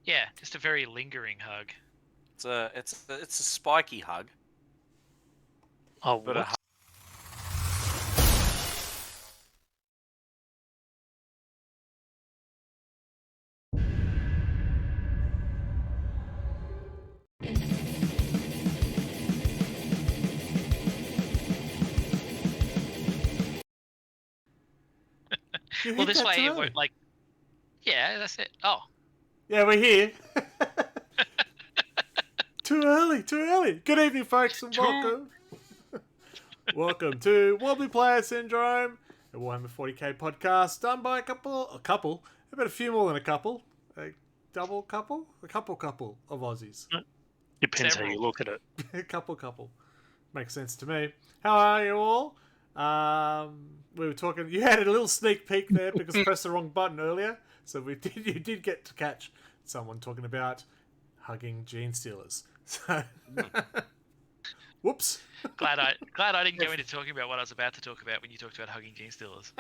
Yeah, just a very lingering hug. It's a spiky hug. Oh, But what? Well, this way it won't Yeah, that's it. Oh. Yeah, we're here. Too early. Good evening, folks, and welcome. Welcome to Wobbly Player Syndrome, a Warhammer 40k podcast done by a couple, about a few more than a couple, a couple of Aussies. Depends how you look at it. A couple. Makes sense to me. How are you all? We were talking. You had a little sneak peek there because I pressed the wrong button earlier, so you did get to catch someone talking about hugging gene stealers. So, whoops. Glad I didn't go into talking about what I was about to talk about when you talked about hugging gene stealers.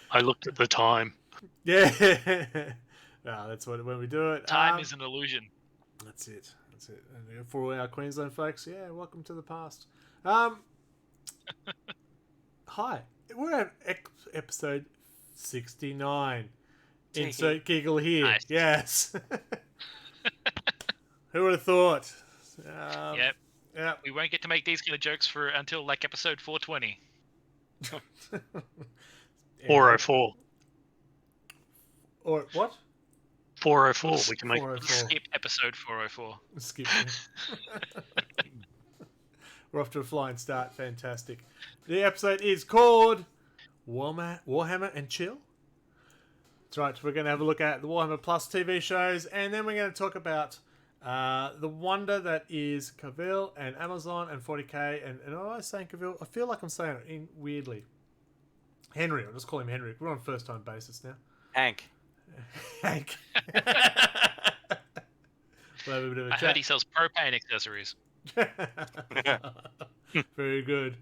I looked at the time. Yeah. No, that's when we do it. Time is an illusion. That's it. And for our Queensland folks, yeah, welcome to the past. Hi. We're at episode 69. Insert giggle here. Nice. Yes. Who would have thought? Yep. We won't get to make these kind of jokes until like episode 420. 404. Or what? 404. We can make 404. Skip episode 404. Skip. We're off to a flying start. Fantastic. The episode is called Warhammer and Chill. That's right. We're going to have a look at the Warhammer Plus TV shows, and then we're going to talk about the wonder that is Cavill and Amazon and 40k. And am I saying Cavill? I feel like I'm saying it weirdly. Henry. I'll just call him Henry. We're on a first-time basis now. Hank. We'll have a bit of a chat. Heard he sells propane accessories. Very good.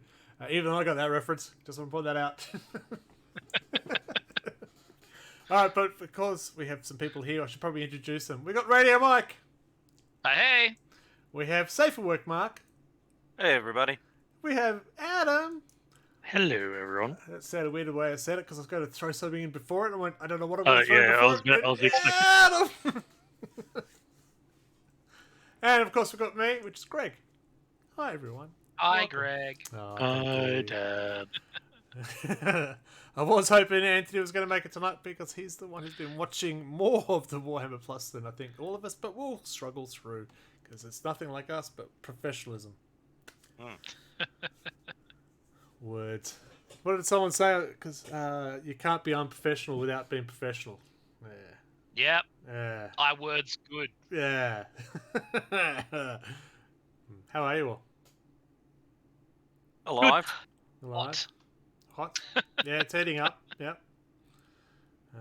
Even I got that reference. Just want to point that out. Alright, but because we have some people here, I should probably introduce them. We got Radio Mike. Hey. We have Safer Work Mark. Hey, everybody. We have Adam. Hello, everyone. That sounded weird the way I said it because I was going to throw something in before it. I went, I don't know what I'm going to throw before it. I was expecting Adam. And of course we've got me, which is Greg. Hi, everyone. Hi, Greg. Hi, Dad. I was hoping Anthony was going to make it tonight because he's the one who's been watching more of the Warhammer Plus than I think all of us, but we'll struggle through because it's nothing like us but professionalism. Words. What did someone say? Because you can't be unprofessional without being professional. Yeah. Yep. Yeah. Word's good. Yeah. How are you all? Alive. Hot. Yeah, it's heating up. Yep.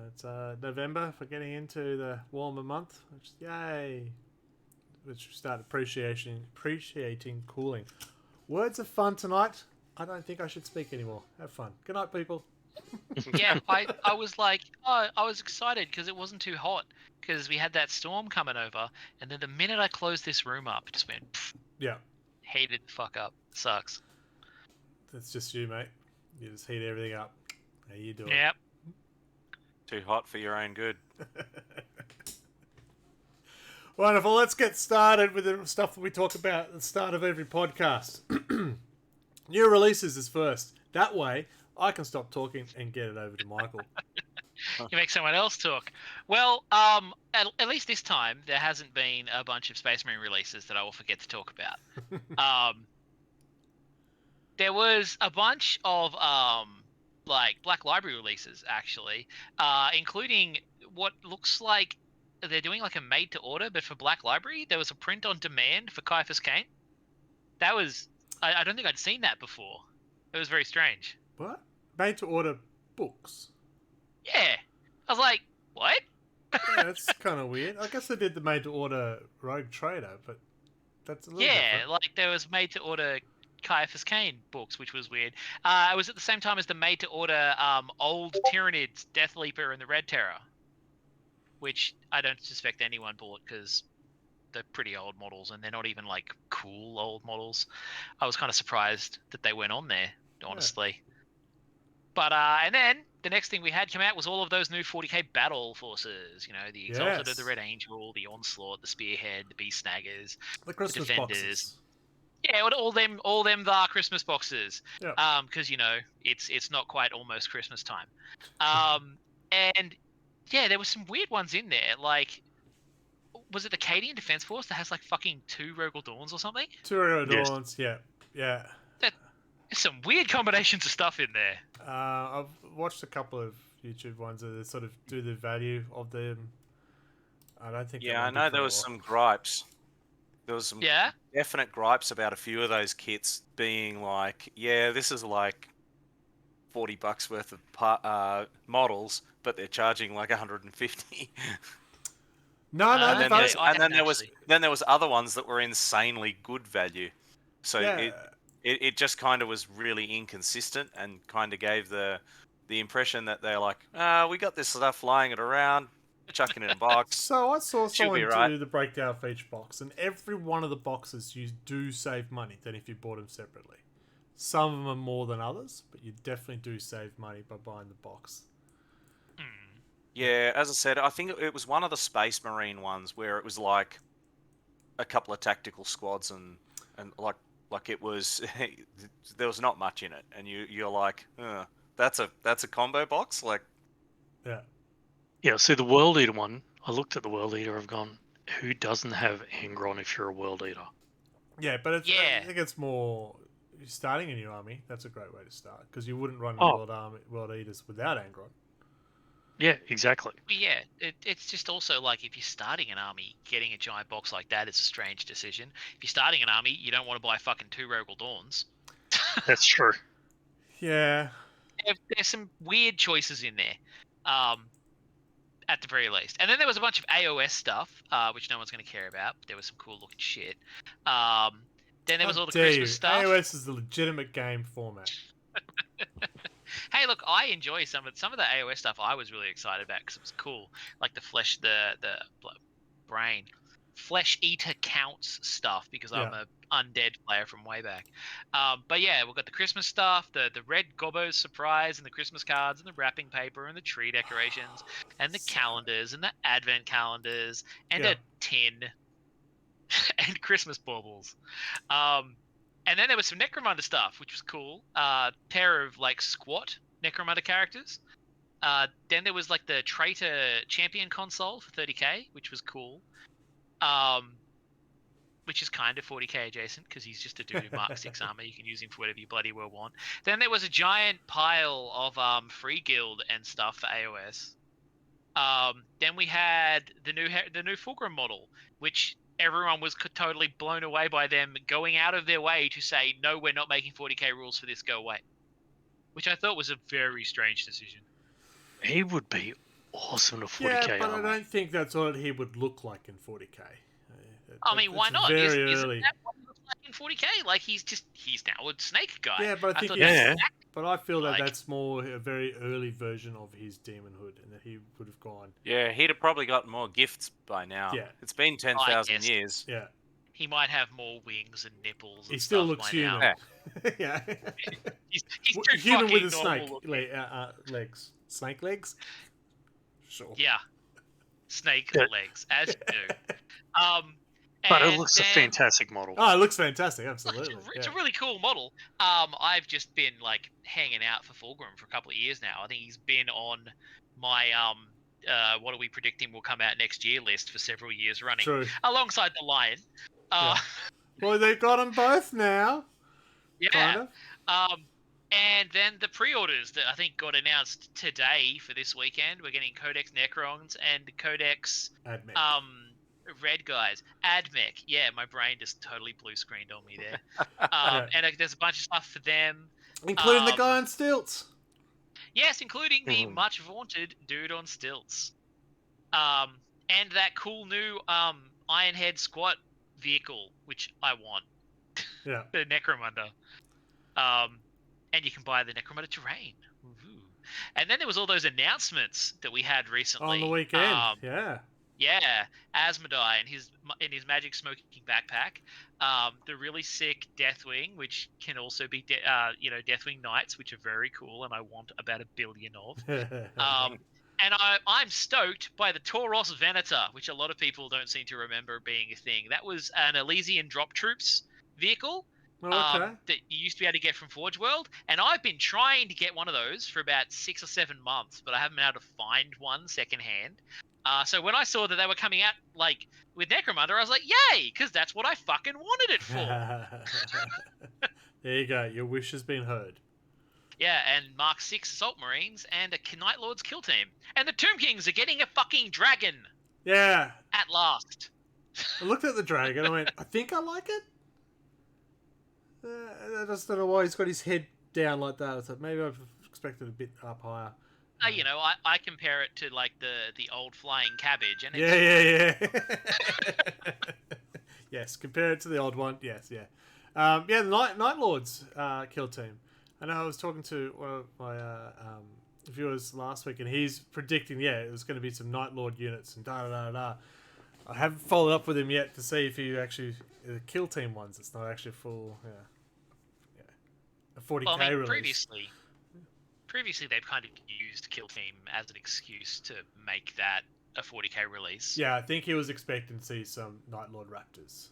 It's November for getting into the warmer month. Which, yay. Which we start appreciating cooling. Words are fun tonight. I don't think I should speak anymore. Have fun. Good night, people. Yeah, I was like, I was excited because it wasn't too hot because we had that storm coming over, and then the minute I closed this room up, it just went. Pfft, yeah. Hated the fuck up. Sucks. That's just you, mate. You just heat everything up. How you doing? Yep. Too hot for your own good. Wonderful. Let's get started with the stuff that we talk about at the start of every podcast. New releases is first. That way, I can stop talking and get it over to Michael. You make someone else talk. Well, at least this time, there hasn't been a bunch of Space Marine releases that I will forget to talk about. There was a bunch of like Black Library releases, actually, including what looks like they're doing like a made-to-order, but for Black Library, there was a print on demand for Caiaphas Cain. That was... I don't think I'd seen that before. It was very strange. What? Made-to-order books? Yeah. I was like, what? Yeah, that's kind of weird. I guess they did the made-to-order Rogue Trader, but that's a little different. Like there was made-to-order Caiaphas Cain books, which was weird. It was at the same time as the made-to-order Old Tyranids, Death Leaper, and the Red Terror. which I don't suspect anyone bought because they're pretty old models and they're not even like cool old models. I was kind of surprised that they went on there, honestly. But and then the next thing we had come out was all of those new 40k battle forces. You know, the Exalted of the Yes. Red Angel, the Onslaught, the Spearhead, the Beast Snaggers, The Christmas Defenders. boxes. Yeah, all them the Christmas boxes. Yep. Because you know it's not quite almost Christmas time. And yeah, there were some weird ones in there. Like, was it the Cadian Defense Force that has like fucking 2 Rogal Dawns or something? Two Royal Yes. Dawns. Yeah. There's some weird combinations of stuff in there. I've watched a couple of YouTube ones that sort of do the value of them. I don't think. Yeah, I know there was some gripes. There was some Yeah. definite gripes about a few of those kits being like, yeah, this is like $40 worth of models, but they're charging like 150. No, And then that's- I and then haven't there was other ones that were insanely good value. So yeah. it just kind of was really inconsistent and kind of gave the impression that they're like, we got this stuff lying it around, chucking it in a box. So I saw Should be someone right. do the breakdown for each box, and every one of the boxes you do save money than if you bought them separately. Some of them are more than others, but you definitely do save money by buying the box. Yeah, as I said, I think it was one of the Space Marine ones where it was like a couple of tactical squads and like it was there was not much in it, and you're like, that's a combo box, like. Yeah. Yeah, see the World Eater one, I looked at the World Eater, I've gone, who doesn't have Angron if you're a World Eater? Yeah, but it's, Yeah. I think it's more starting a new army. That's a great way to start because you wouldn't run Oh. World Eaters without Angron. Yeah, exactly. But yeah, it's just also like if you're starting an army, getting a giant box like that is a strange decision. If you're starting an army, you don't want to buy fucking 2 Rogal Dawns. That's true. Yeah. There's some weird choices in there, at the very least. And then there was a bunch of AOS stuff, which no one's going to care about. But there was some cool looking shit. Then there was How all the dare Christmas you. stuff. AOS is the legitimate game format. Hey, look, I enjoy some of the AOS stuff. I was really excited about because it was cool, like the brain, flesh eater counts stuff because I'm Yeah. a undead player from way back. But yeah, we've got the Christmas stuff, the red gobbo surprise, and the Christmas cards, and the wrapping paper, and the tree decorations, and the calendars, and the advent calendars, and Yeah. a tin, and Christmas baubles. And then there was some Necromunda stuff, which was cool. Pair of like squat Necromunda characters. Then there was like the Traitor Champion console for 30k, which was cool. Which is kind of 40k adjacent because he's just a dude in Mark 6 armor. You can use him for whatever you bloody well want. Then there was a giant pile of free guild and stuff for AOS. Then we had the new Fulgrim model, which everyone was totally blown away by them going out of their way to say, no, we're not making 40k rules for this, go away. Which I thought was a very strange decision. He would be awesome to 40k Yeah, but armor. I don't think that's what he would look like in 40k. I mean, why It's not? Very Isn't early. that what he looks like in 40k? Like, he's now a snake guy. Yeah, but I think thought he's- that's Yeah. But I feel that Like- that's more a very early version of his demonhood, and that he would have gone. Yeah, he'd have probably got more gifts by now. Yeah. It's been 10,000 guess. years. Yeah, he might have more wings and nipples. And he still stuff looks by now. human. Yeah, He's too human with fucking a snake normal looking. legs. Snake legs. Sure. Yeah, snake Yeah. legs, as you do. But it and looks a then- fantastic model. Oh, it looks fantastic. Look, Absolutely. it's yeah. a really cool model. I've just been like hanging out for Fulgrim for a couple of years now. I think he's been on my what are we predicting will come out next year list for several years running, True. alongside the Lion. Well, they got them both now. Yeah. Kind of. And then the pre-orders that I think got announced today for this weekend. We're getting Codex Necrons and Codex Admit. Red guys. Admech. Yeah, my brain just totally blue screened on me there. Yeah. And there's a bunch of stuff for them. Including the um, guy on stilts. Yes, including the Mhm. much vaunted dude on stilts. And that cool new Ironhead squat vehicle, which I want. Yeah. The Necromunda. And you can buy the Necromunda terrain. Woohoo. And then there was all those announcements that we had recently. On the weekend, yeah. Yeah, Asmodai in his magic smoking backpack. The really sick Deathwing, which can also be Deathwing Knights, which are very cool, and I want about 1 billion of. And I'm stoked by the Tauros Venator, which a lot of people don't seem to remember being a thing. That was an Elysian Drop Troops vehicle that you used to be able to get from Forge World, and I've been trying to get one of those for about 6 or 7 months, but I haven't been able to find one secondhand. So when I saw that they were coming out like with Necromunda, I was like, yay, because that's what I fucking wanted it for. There you go. Your wish has been heard. Yeah, and Mark 6 Assault Marines and a Night Lord's kill team. And the Tomb Kings are getting a fucking dragon. Yeah. At last. I looked at the dragon and I went, I think I like it. I just don't know why he's got his head down like that. I thought maybe I've expected a bit up higher. I compare it to like the old flying cabbage, and it's... Yeah. Yes, compare it to the old one. Yes, yeah. The Night Lords kill team. I know I was talking to one of my viewers last week, and he's predicting, it was going to be some Night Lord units and da-da-da-da. I haven't followed up with him yet to see if he actually... The kill team ones, it's not actually full... a 40k release. Previously, they've kind of used Kill Team as an excuse to make that a 40k release. Yeah, I think he was expecting to see some Night Lord Raptors.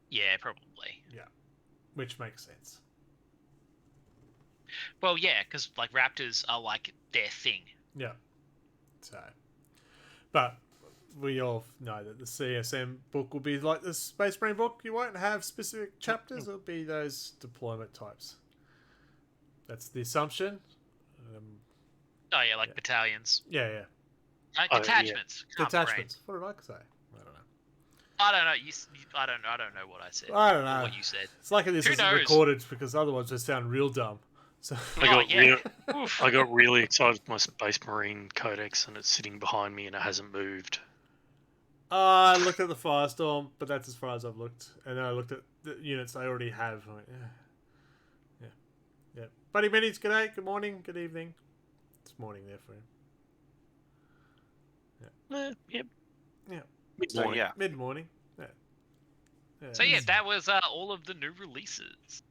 Yeah, probably. Yeah, which makes sense. Well, yeah, because like Raptors are like their thing. Yeah. So, but we all know that the CSM book will be like the Space Marine book. You won't have specific chapters. It'll be those deployment types. That's the assumption. Battalions. Yeah. Detachments. Yeah. Detachments. What did I say? I don't know. I don't know what I said. I don't know what you said. It's like this isn't recorded because otherwise they sound real dumb. So I got really excited with my Space Marine Codex, and it's sitting behind me, and it hasn't moved. I looked at the Firestorm, but that's as far as I've looked. And then I looked at the units I already have. I went, yeah. Buddy Minis, g'day, good morning, good evening. It's morning there for him. Yep. Yeah. Mid-morning. Mid-morning. Yeah. So that was all of the new releases.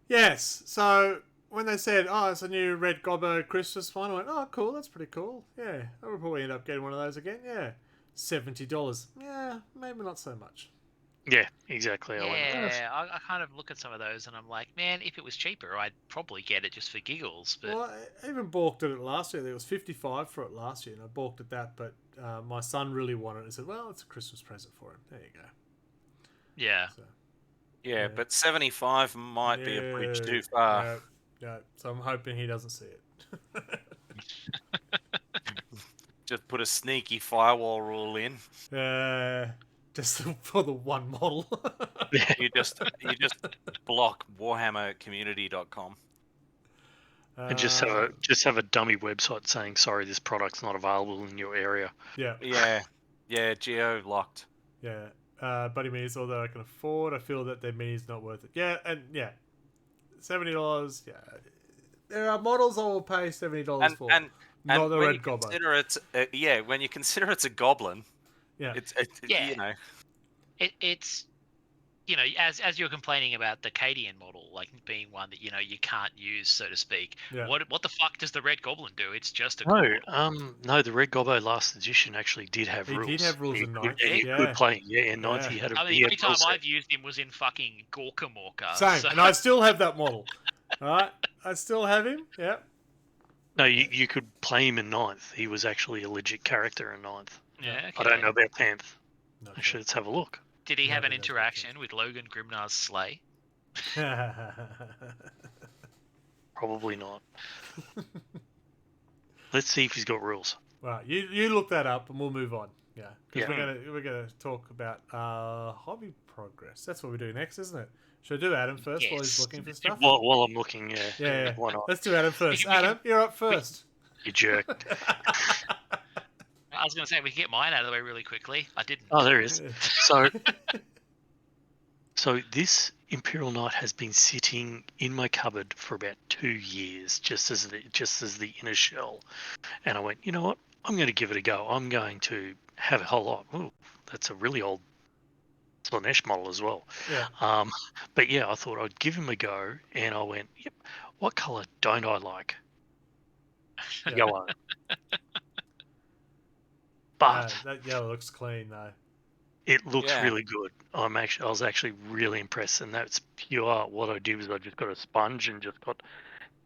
Yes. So when they said, it's a new Red Gobbo Christmas one, I went, oh, cool, that's pretty cool. Yeah. I'll probably end up getting one of those again. Yeah. $70. Yeah, maybe not so much. Yeah, exactly. I kind of look at some of those and I'm like, man, if it was cheaper, I'd probably get it just for giggles. But well, I even balked at it last year. There was $55 for it last year, and I balked at that. But my son really wanted it. I said, well, it's a Christmas present for him. There you go. Yeah. So, yeah, but 75 might be a bridge too far. Yeah, so I'm hoping he doesn't see it. Just put a sneaky firewall rule in. Just for the one model. You just block warhammercommunity.com. And just have a dummy website saying, sorry, this product's not available in your area. Yeah, geo locked. Yeah. Buddy minis, although I can afford, I feel that their mini's not worth it. Yeah, and $70. Yeah, there are models I will pay $70 for. And not the when Red you Gobbo. consider it's when you consider it's a goblin. Yeah. It's It's as you're complaining about the Cadian model like being one that you can't use, so to speak. Yeah. What the fuck does the Red Goblin do? It's just a no, the Red Gobbo last edition actually did have rules. He did have rules in 9th. He could play. Yeah, in 9th he had a. The only time I've used him was in fucking Gorka Morka. Same, so. and I still have that model. All right, I still have him. Yeah. No, you could play him in 9th. He was actually a legit character in 9th. Yeah. Okay. I don't know about 10th. No, actually, let's have a look. Did he have an interaction with Logan Grimnar's sleigh? Probably not. Let's see if he's got rules. Right, you look that up and we'll move on. Yeah, because Yeah. we're gonna talk about hobby progress. That's what we do next, isn't it? Should I do Adam first while he's Yes. looking for stuff? While I'm looking, yeah. Yeah. Why not? Let's do Adam first. We can- Adam, you're up first. You jerk. I was going to say we can get mine out of the way really quickly. I didn't. Oh, there he is. So this Imperial Knight has been sitting in my cupboard for about 2 years, just as the inner shell, and I went, you know what? I'm going to give it a go. I'm going to have a whole lot. Ooh, that's a really old Slanesh model as well. Yeah. But yeah, I thought I'd give him a go, and I went, yep. What colour don't I like? Yeah. Yellow. But That yellow looks clean though. it looks Yeah. really good. I was actually really impressed, and that's pure. What I did was I just got a sponge and just got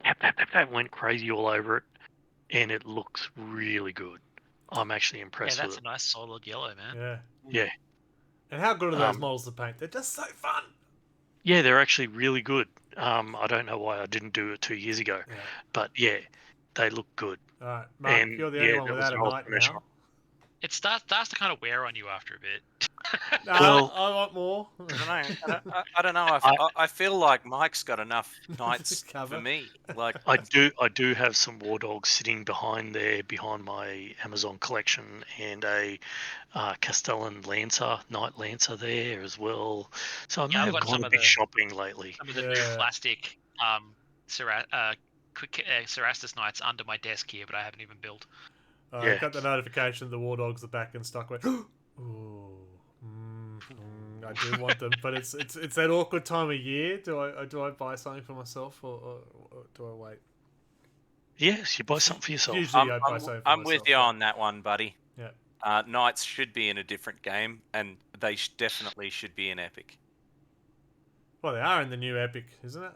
tap, went crazy all over it, and it looks really good. I'm actually Yeah, impressed that's with a nice solid yellow, man. Yeah. it. Yeah, And how good are those models to paint? They're just so fun. yeah, they're actually really good. I don't know why I didn't do it 2 years ago, Yeah. but yeah, they look good. All right, Mark, And you're the only yeah, one that was without a an old knight finish now. one. It starts to kind of wear on you after a bit. No, Well- I want more. I don't know. I feel like Mike's got enough knights Cover. for me. Like, I do have some war dogs sitting behind my Amazon collection, and a Castellan Lancer, Knight Lancer there as well. So I may Yeah, I've have got gone some a of bit the- shopping lately. Some of the new Yeah. plastic Cerastus Knights under my desk here, but I haven't even built. I Yeah. got the notification the war dogs are back in stock. Went, ooh, I do want them, but it's that awkward time of year. Do I buy something for myself or do I wait? Yes, you buy something for yourself. Usually I buy something for I'm myself. with you on that one, buddy. Yeah. Knights should be in a different game, and they definitely should be in Epic. Well, they are in the new Epic, isn't it?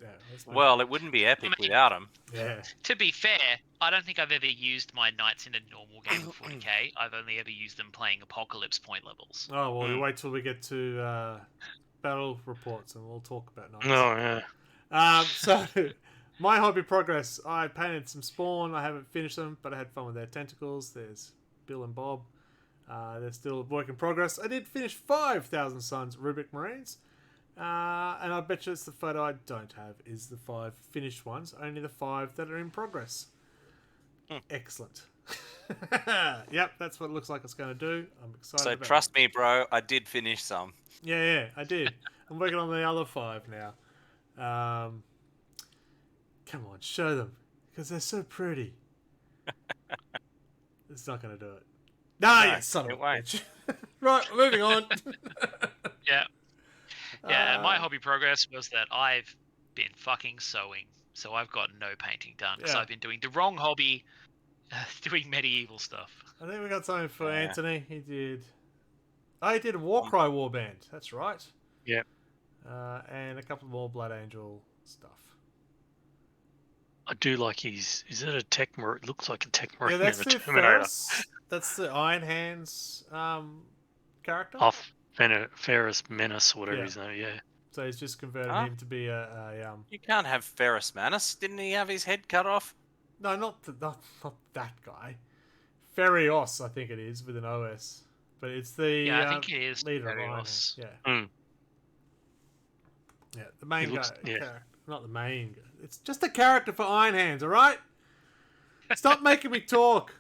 Yeah. Well, it wouldn't be Epic I mean- without them. Yeah. To be fair, I don't think I've ever used my Knights in a normal game of 40k. I've only ever used them playing Apocalypse point levels. Oh well, you wait till we get to battle reports and we'll talk about knights. Oh yeah. So, my hobby progress. I painted some Spawn. I haven't finished them, but I had fun with their tentacles. There's Bill and Bob. They're still a work in progress. I did finish 5,000 Suns Rubik Marines. And I bet you it's the photo I don't have is the 5 finished ones. Only the 5 that are in progress. Excellent. Yep, that's what it looks like it's going to do. I'm excited So about trust me, bro, I did finish some. Yeah, I did. I'm working on the other 5 now. Come on, show them. Because they're so pretty. It's not going to do it. No, you son of a it won't. bitch. Right, moving on. Yeah. Yeah, my hobby progress was that I've been fucking sewing, so I've got no painting done because Yeah. I've been doing the wrong hobby, doing medieval stuff. I think we got something for Yeah. Anthony. He did. Oh, he did a Warcry warband. That's right. Yep. And a couple more Blood Angel stuff. I do like his. Is it a tech? It looks like a tech Yeah, marine that's in the a Terminator. Ferris. That's the Iron Hands character. Off Ferris Menace or whatever Yeah. his name. Yeah. So he's just converted Huh? him to be a You can't have Ferris Manus. Didn't he have his head cut off? no, not that guy. Ferios, I think it is with an OS, but it's the Yeah, I think it is leader of Iron Ferios. Hands. Yeah. Mm. Yeah, the main He looks- guy. yeah. Character. Not the main guy. It's just a character for Iron Hands, alright? Stop making me talk.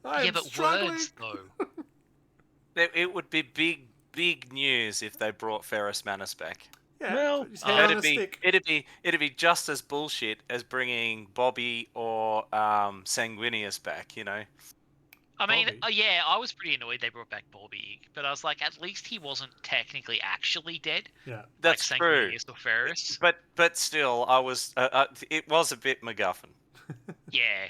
I Yeah, am but struggling. words though. It would be big news if they brought Ferris Manus back. Yeah, Well, put his head on a It'd be stick. it'd be just as bullshit as bringing Bobby or Sanguinius back. You know. I mean, Bobby. yeah, I was pretty annoyed they brought back Bobby, but I was like, at least he wasn't technically actually dead. Yeah. That's like true. Sanguinius or Ferris. But still, I was it was a bit MacGuffin. Yeah.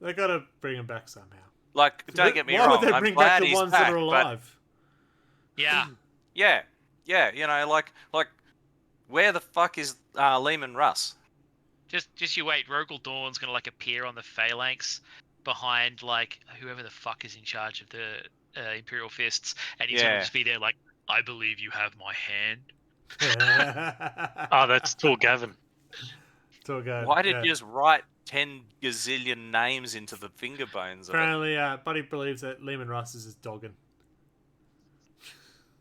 They gotta bring him back somehow. Like, don't get me Why wrong, would they I'm bring back glad the he's ones back, that are but alive? Yeah. yeah, you know, like where the fuck is Lehman Russ? Just you wait. Rogel Dawn's gonna like appear on the phalanx behind like whoever the fuck is in charge of the Imperial Fists, and he's Yeah. gonna just be there like, I believe you have my hand. Oh, that's Tor Gavin. Still go. Why did yeah. you just write 10 gazillion names into the finger bones of it? Apparently, Buddy believes that Lehman Russ is his dogging.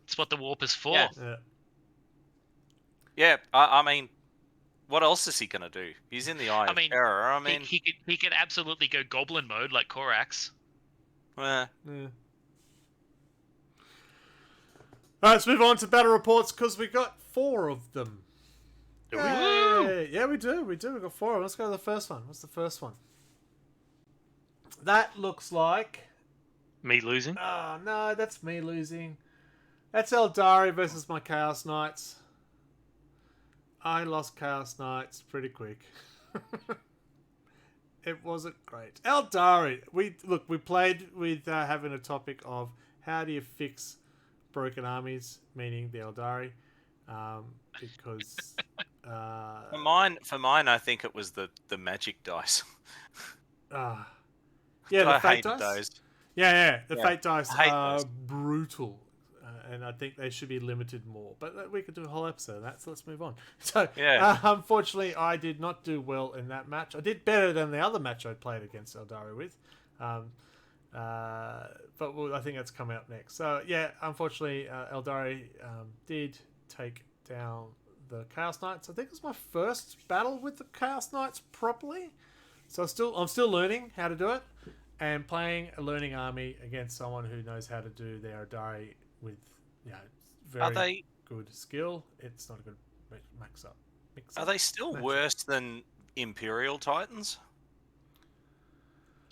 It's what the warp is for. Yeah. Yeah. Yeah, I mean, what else is he gonna do? He's in the Eye I of mean, Terror. I mean, he could absolutely go goblin mode like Korax. eh, Yeah. All right, let's move on to battle reports because we got 4 of them. Do we? Yay! Yeah, we do. We got 4 of them. Let's go to the first one. What's the first one? That looks like... Me losing? Oh, no, that's me losing. That's Eldari versus my Chaos Knights. I lost Chaos Knights pretty quick. It wasn't great. Eldari. We played with having a topic of how do you fix broken armies, meaning the Eldari, because For mine, I think it was the magic dice. yeah, the I fate hated dice. those. Yeah, the Yeah, fate dice I hate are those. brutal, and I think they should be limited more. But we could do a whole episode of that, so let's move on. So, Yeah. unfortunately, I did not do well in that match. I did better than the other match I played against Eldari with, but I think that's coming up next. So, yeah, unfortunately, Eldari did take down the Chaos Knights. I think it was my first battle with the Chaos Knights properly. So I'm still learning how to do it. And playing a learning army against someone who knows how to do their Eldari with very good skill, it's not a good mix-up. Are they still matchup. worse than Imperial Titans?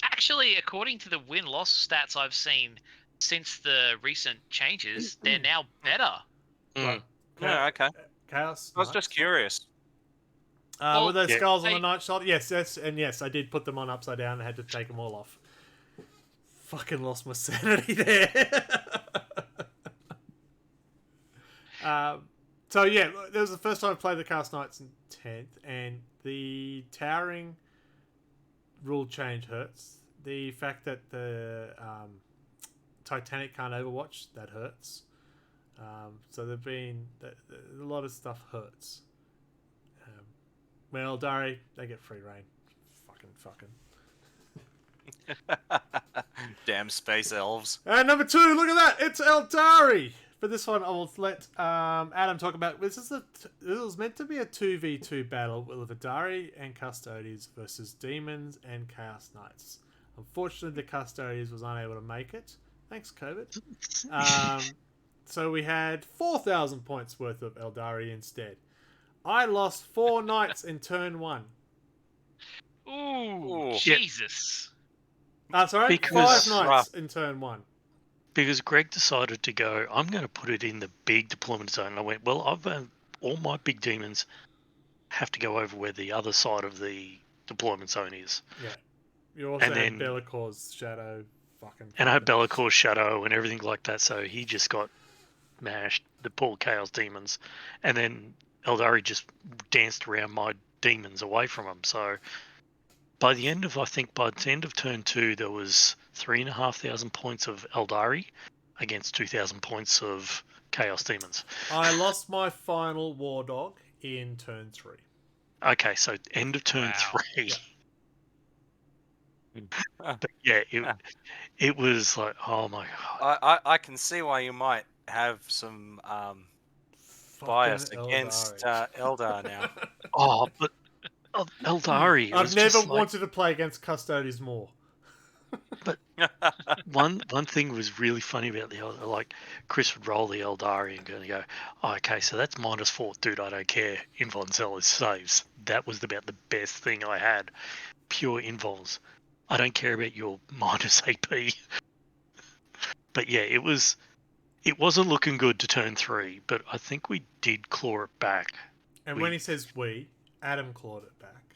Actually, according to the win-loss stats I've seen since the recent changes, they're now better. Mm. Yeah, okay. Chaos I was just Knights? curious. With those Yeah. skulls on the Night Shot? Yes, I did put them on upside down and had to take them all off. Fucking lost my sanity there. So yeah, that was the first time I played the Chaos Knights in 10th, and the towering rule change hurts. The fact that the Titanic can't Overwatch, that hurts. So there've been a lot of stuff hurts. Well, Eldari, they get free reign. Fucking. Damn space elves. And number 2, look at that, it's Eldari. For this one, I will let Adam talk about. This was meant to be a 2v2 battle with Eldari and Custodians versus Demons and Chaos Knights. Unfortunately, the Custodians was unable to make it. Thanks, COVID. So we had 4,000 points worth of Eldari instead. I lost 4 knights in turn 1. Ooh, Ooh. Jesus. Sorry, Because- 5 knights in turn 1. Because Greg decided to go, I'm going to put it in the big deployment zone. And I went, well, all my big demons have to go over where the other side of the deployment zone is. Yeah. You also And had then- Bellacor's Shadow. And I had Bellacor's Shadow and everything like that, so he just got mashed, the poor Chaos Demons. And then Eldari just danced around my demons away from him. So by the end of turn 2, there was 3,500 points of Eldari against 2,000 points of Chaos Demons. I lost my final War Dog in turn 3. Okay, so end of turn Wow. 3. Ah. But yeah, it was like, oh my god. I can see why you might have some bias against Eldar now. Oh, but Eldari. it I've was never just like- wanted to play against Custodians more. one thing was really funny about the Eldar. Like Chris would roll the Eldari and go, oh, okay, so that's -4, dude. I don't care. Invuln saves. That was about the best thing I had. Pure invuls. I don't care about your minus AP. But yeah, it wasn't looking good to turn 3, but I think we did claw it back. And when he says we, Adam clawed it back.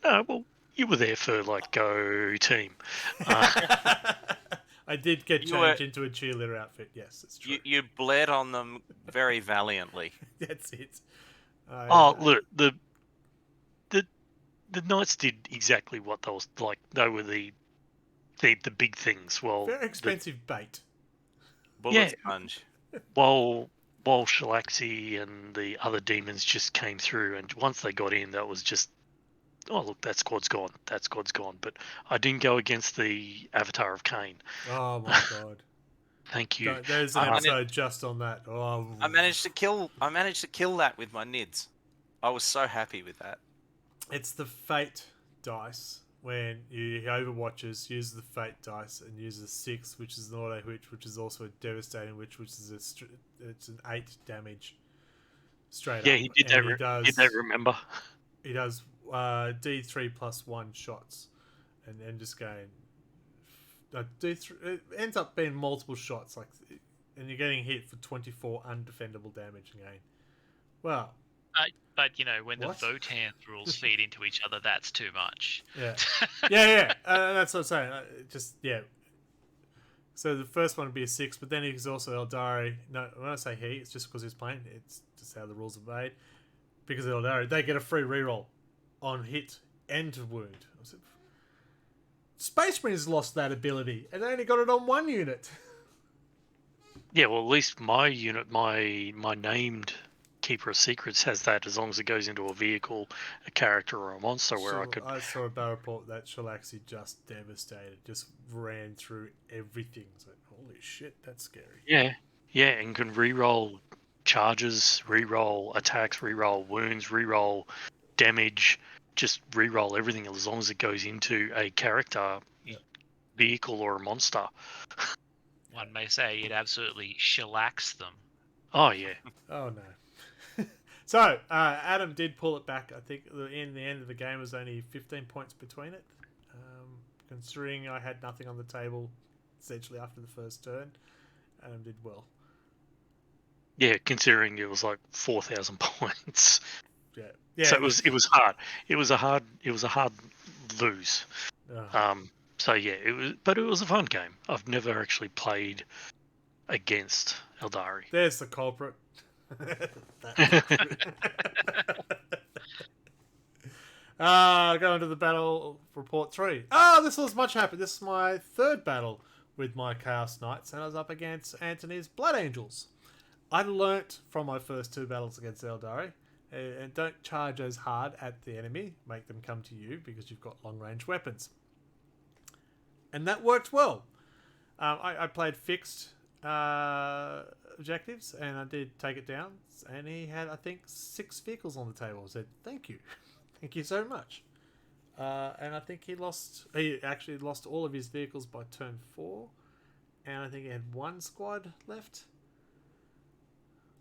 No, well, you were there for like go team. I did get You were- changed into a cheerleader outfit. Yes, it's true. You bled on them very valiantly. That's it. Oh, look, the Knights did exactly what they was like. They were the big things. Well, very expensive bait. Bullet Yeah. sponge. while Shalaxi and the other demons just came through, and once they got in, that was just, oh look, that squad's gone. That squad's gone. But I didn't go against the Avatar of Cain. Oh my god. Thank you. There's an I managed- episode just on that. Oh, I managed to kill that with my nids. I was so happy with that. It's the fate dice when you overwatches, use the fate dice and use the 6, which is an auto hit, which is also a devastating witch, which is it's an 8 damage straight Yeah, up. he did And that. Did that remember? he does D3 plus 1 shots, and then just going D3. It ends up being multiple shots, and you're getting hit for 24 undefendable damage again. Well, but you know, when What? the Votan rules feed into each other, that's too much. yeah, yeah. That's what I'm saying. So the first one would be a 6, but then he's also Eldari. No, when I say he, it's just because he's playing. It's just how the rules are made. Because of Eldari, they get a free reroll on hit and wound. Space Marines lost that ability, and they only got it on 1 unit. Yeah, well, at least my unit, my named Keeper of Secrets has that as long as it goes into a vehicle, a character, or a monster. Where I saw a battle report that Shalaxi just devastated, just ran through everything. It's like, holy shit, that's scary. Yeah, and can re-roll charges, re-roll attacks, re-roll wounds, re-roll damage, just re-roll everything as long as it goes into a character, vehicle, or a monster. One may say it absolutely shellacks them. Oh yeah. Oh no. So Adam did pull it back. I think in the end of the game was only 15 points between it. Considering I had nothing on the table essentially after the first turn, Adam did well. Yeah, considering it was like 4,000 points. Yeah. So it was hard. It was a hard lose. Oh. So yeah, but it was a fun game. I've never actually played against Eldari. There's the culprit. Going to the battle report 3. This was much happier. This is my third battle with my Chaos Knights, and I was up against Anthony's Blood Angels. I learnt from my first 2 battles against Eldari, and don't charge as hard at the enemy. Make them come to you because you've got long-range weapons. And that worked well. I played fixed objectives, and I did take it down. And he had, I think, 6 vehicles on the table. I said, thank you. Thank you so much. And I think he actually lost all of his vehicles by turn 4. And I think he had 1 squad left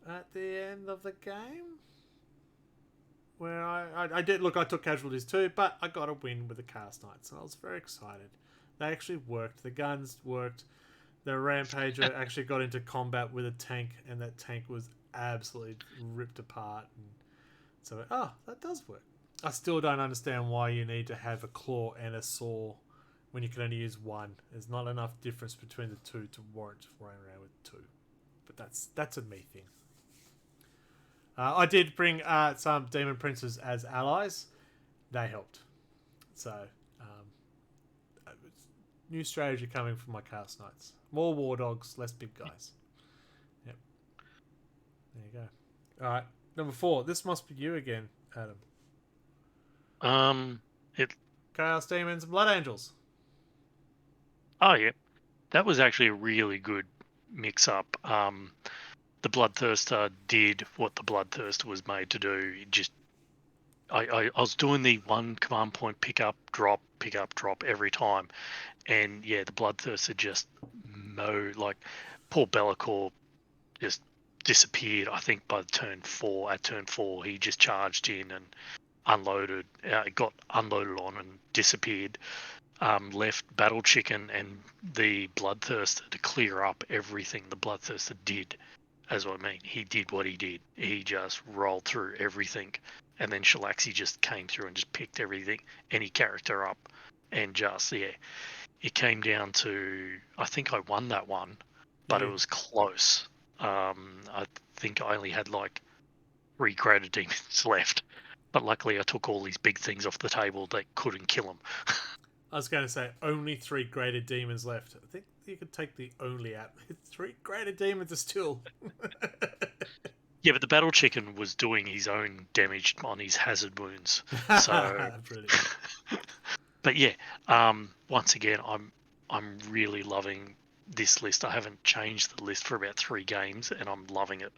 at the end of the game. Where I did, look, I took casualties too, but I got a win with the Chaos Knights, and I was very excited. They actually worked. The guns worked. The Rampager actually got into combat with a tank, and that tank was absolutely ripped apart. And so, that does work. I still don't understand why you need to have a claw and a saw when you can only use 1. There's not enough difference between the 2 to warrant running around with 2. But that's a me thing. I did bring some Demon Princes as allies. They helped. So, new strategy coming from my Chaos Knights. More War Dogs, less big guys. Yep. There you go. Alright, number 4. This must be you again, Adam. Chaos Demons and Blood Angels. Oh yeah, that was actually a really good mix-up. The Bloodthirster did what the Bloodthirster was made to do. I was doing the 1 command point pick up, drop every time. And yeah, the Bloodthirster just poor Be'lakor just disappeared. I think by turn 4, he just charged in and unloaded, got unloaded on and disappeared. Left Battle Chicken and the Bloodthirster to clear up everything the Bloodthirster did. As what I mean, he did what he did. He just rolled through everything, and then Shalaxi just came through and just picked everything, any character up, and just it came down to, I think I won that one, but it was close. I think I only had like 3 graded demons left, but luckily I took all these big things off the table that couldn't kill him. I was going to say only 3 graded demons left. I think you could take the only out. 3 graded demons are still. Yeah, but the Battle Chicken was doing his own damage on his hazard wounds. So, but yeah, once again, I'm really loving this list. I haven't changed the list for about 3 games, and I'm loving it.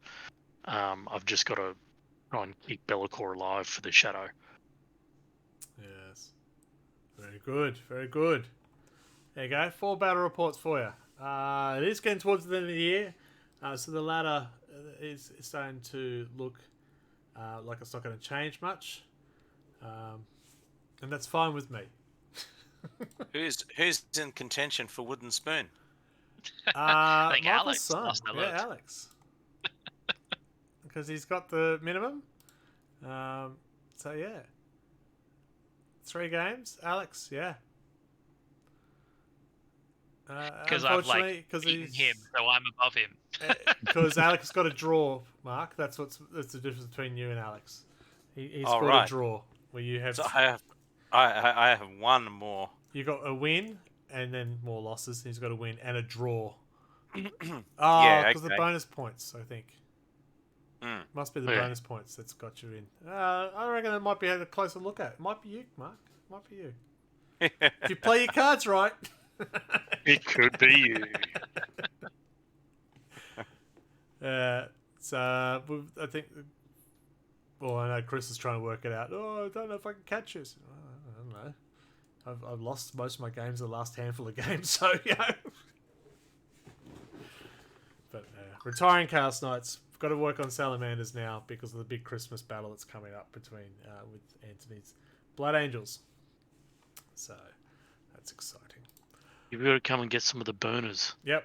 I've just got to try and keep Be'lakor alive for the Shadow. Yes. Very good, very good. There you go, 4 battle reports for you. It is getting towards the end of the year, so the ladder is starting to look like it's not going to change much, and that's fine with me. Who's in contention for Wooden Spoon? I think Michael's Alex son. last I Yeah, looked. Alex. Because he's got the minimum. So yeah, 3 games, Alex. Yeah. Because I've Unfortunately, beaten him, so I'm above him. Because Alex got a draw, Mark. That's the difference between you and Alex. He Oh, scored right. a draw where you have So I have one more. you got a win and then more losses. He's got a win and a draw. Yeah, because the okay. bonus points, I think. Mm. Must be the Yeah. bonus points that's got you in. I reckon it might be a closer look at. It might be you, Mark. Might be you. If you play your cards right. It could be you. So I think. Well, I know Chris is trying to work it out. Oh, I don't know if I can catch this. I don't know. I've lost most of my games in the last handful of games, so yeah. But retiring Chaos Knights. Got to work on Salamanders now because of the big Christmas battle that's coming up between with Anthony's Blood Angels. So that's exciting. You've got to come and get some of the burners. Yep,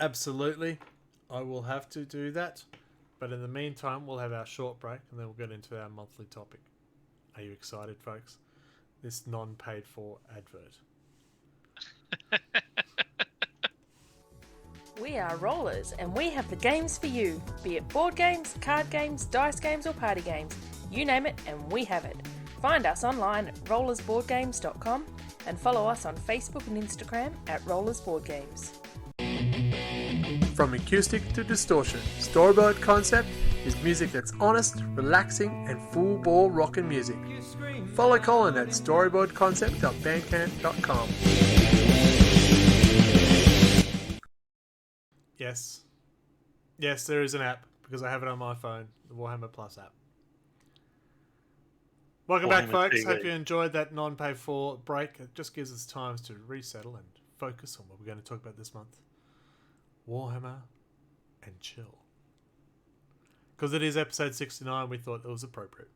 absolutely. I will have to do that. But in the meantime, we'll have our short break and then we'll get into our monthly topic. Are you excited, folks? This non-paid for advert. We are Rollers, and we have the games for you. Be it board games, card games, dice games, or party games. You name it, and we have it. Find us online at rollersboardgames.com and follow us on Facebook and Instagram at rollersboardgames. From acoustic to distortion, Storyboard Concept is music that's honest, relaxing, and full-bore rockin' music. Follow Colin at storyboardconcept.bandcamp.com. Yes. Yes, there is an app, because I have it on my phone, the Warhammer Plus app. Welcome back, Warhammer folks. TV. Hope you enjoyed that non-paid for break. It just gives us time to resettle and focus on what we're going to talk about this month. Warhammer and chill. Because it is episode 69, we thought it was appropriate.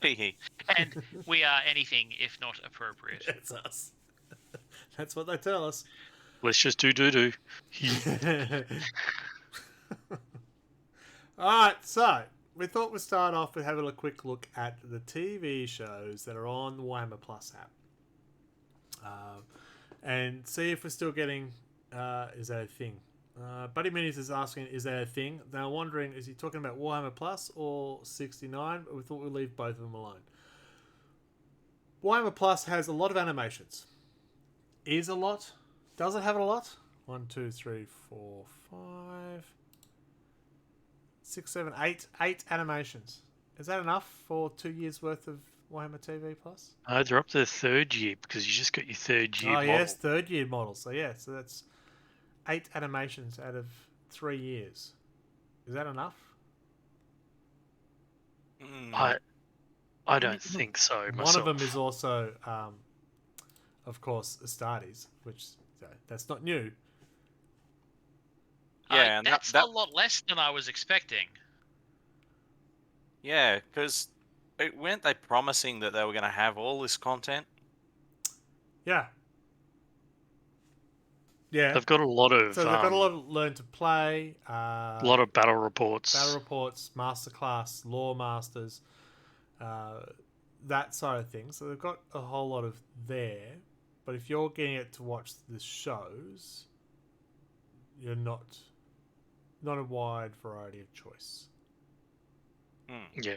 Hee. And we are anything if not appropriate. It's us. That's what they tell us. Let's just do. Alright, so we thought we'd start off with having a quick look at the TV shows that are on the Warhammer Plus app. And see if we're still getting... is that a thing? Buddy Minis is asking, is that a thing? Now, wondering, is he talking about Warhammer Plus or 69? We thought we'd leave both of them alone. Warhammer Plus has a lot of animations. Is a lot? Does it have a lot? 1, 2, 3, 4, 5, 6, 7, 8. 8 animations. Is that enough for 2 years worth of Warhammer TV Plus? They're up to the 3rd year because you just got your 3rd year model. Yes, 3rd year model. So yeah, so that's 8 animations out of 3 years. Is that enough? I don't think so myself. One of them is also, of course, Astartes, which that's not new. Yeah, and that's that- a lot less than I was expecting. Yeah, because weren't they promising that they were going to have all this content? Yeah. Yeah. They've got a lot of So they've got a lot of learn to play. a lot of battle reports. Battle reports, masterclass, lore masters, that side of things. So they've got a whole lot of there. But if you're getting it to watch the shows, you're not a wide variety of choice. Yeah.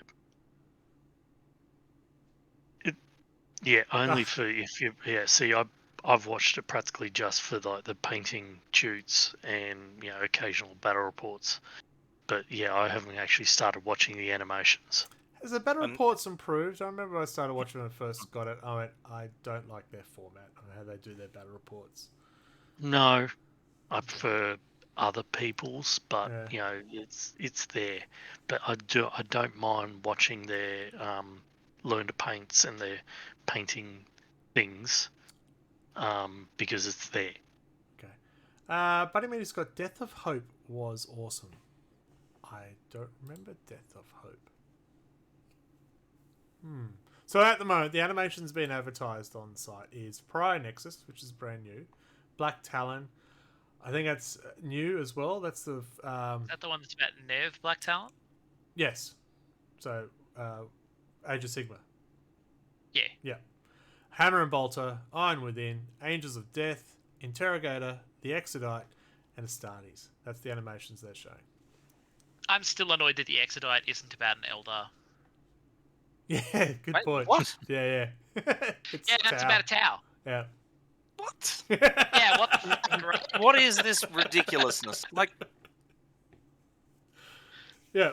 Yeah, only for if you. Yeah, see, I've watched it practically just for like the painting shoots and occasional battle reports. But yeah, I haven't actually started watching the animations. Has the battle reports improved? I remember I started watching when I first got it. I don't like their format on how they do their battle reports. No, I prefer other people's, but Yeah. it's there. But I don't mind watching their learn to paints and their painting things because it's there. Okay. Buddy Meaty's got Death of Hope was awesome. I don't remember Death of Hope. So at the moment, the animation's been advertised on the site is Prior Nexus, which is brand new. Black Talon. I think that's new as well. That's the... Is that the one that's about Nev Black Talent? Yes. So, Age of Sigma. Yeah. Yeah. Hammer and Bolter, Iron Within, Angels of Death, Interrogator, The Exodite, and Astartes. That's the animations they're showing. I'm still annoyed that the Exodite isn't about an Eldar. Yeah, good Wait, point. what? Yeah. It's Yeah, that's Tau. about a Tau. Yeah. What? Yeah, what the fuck? Right? What is this ridiculousness? Like, Yeah,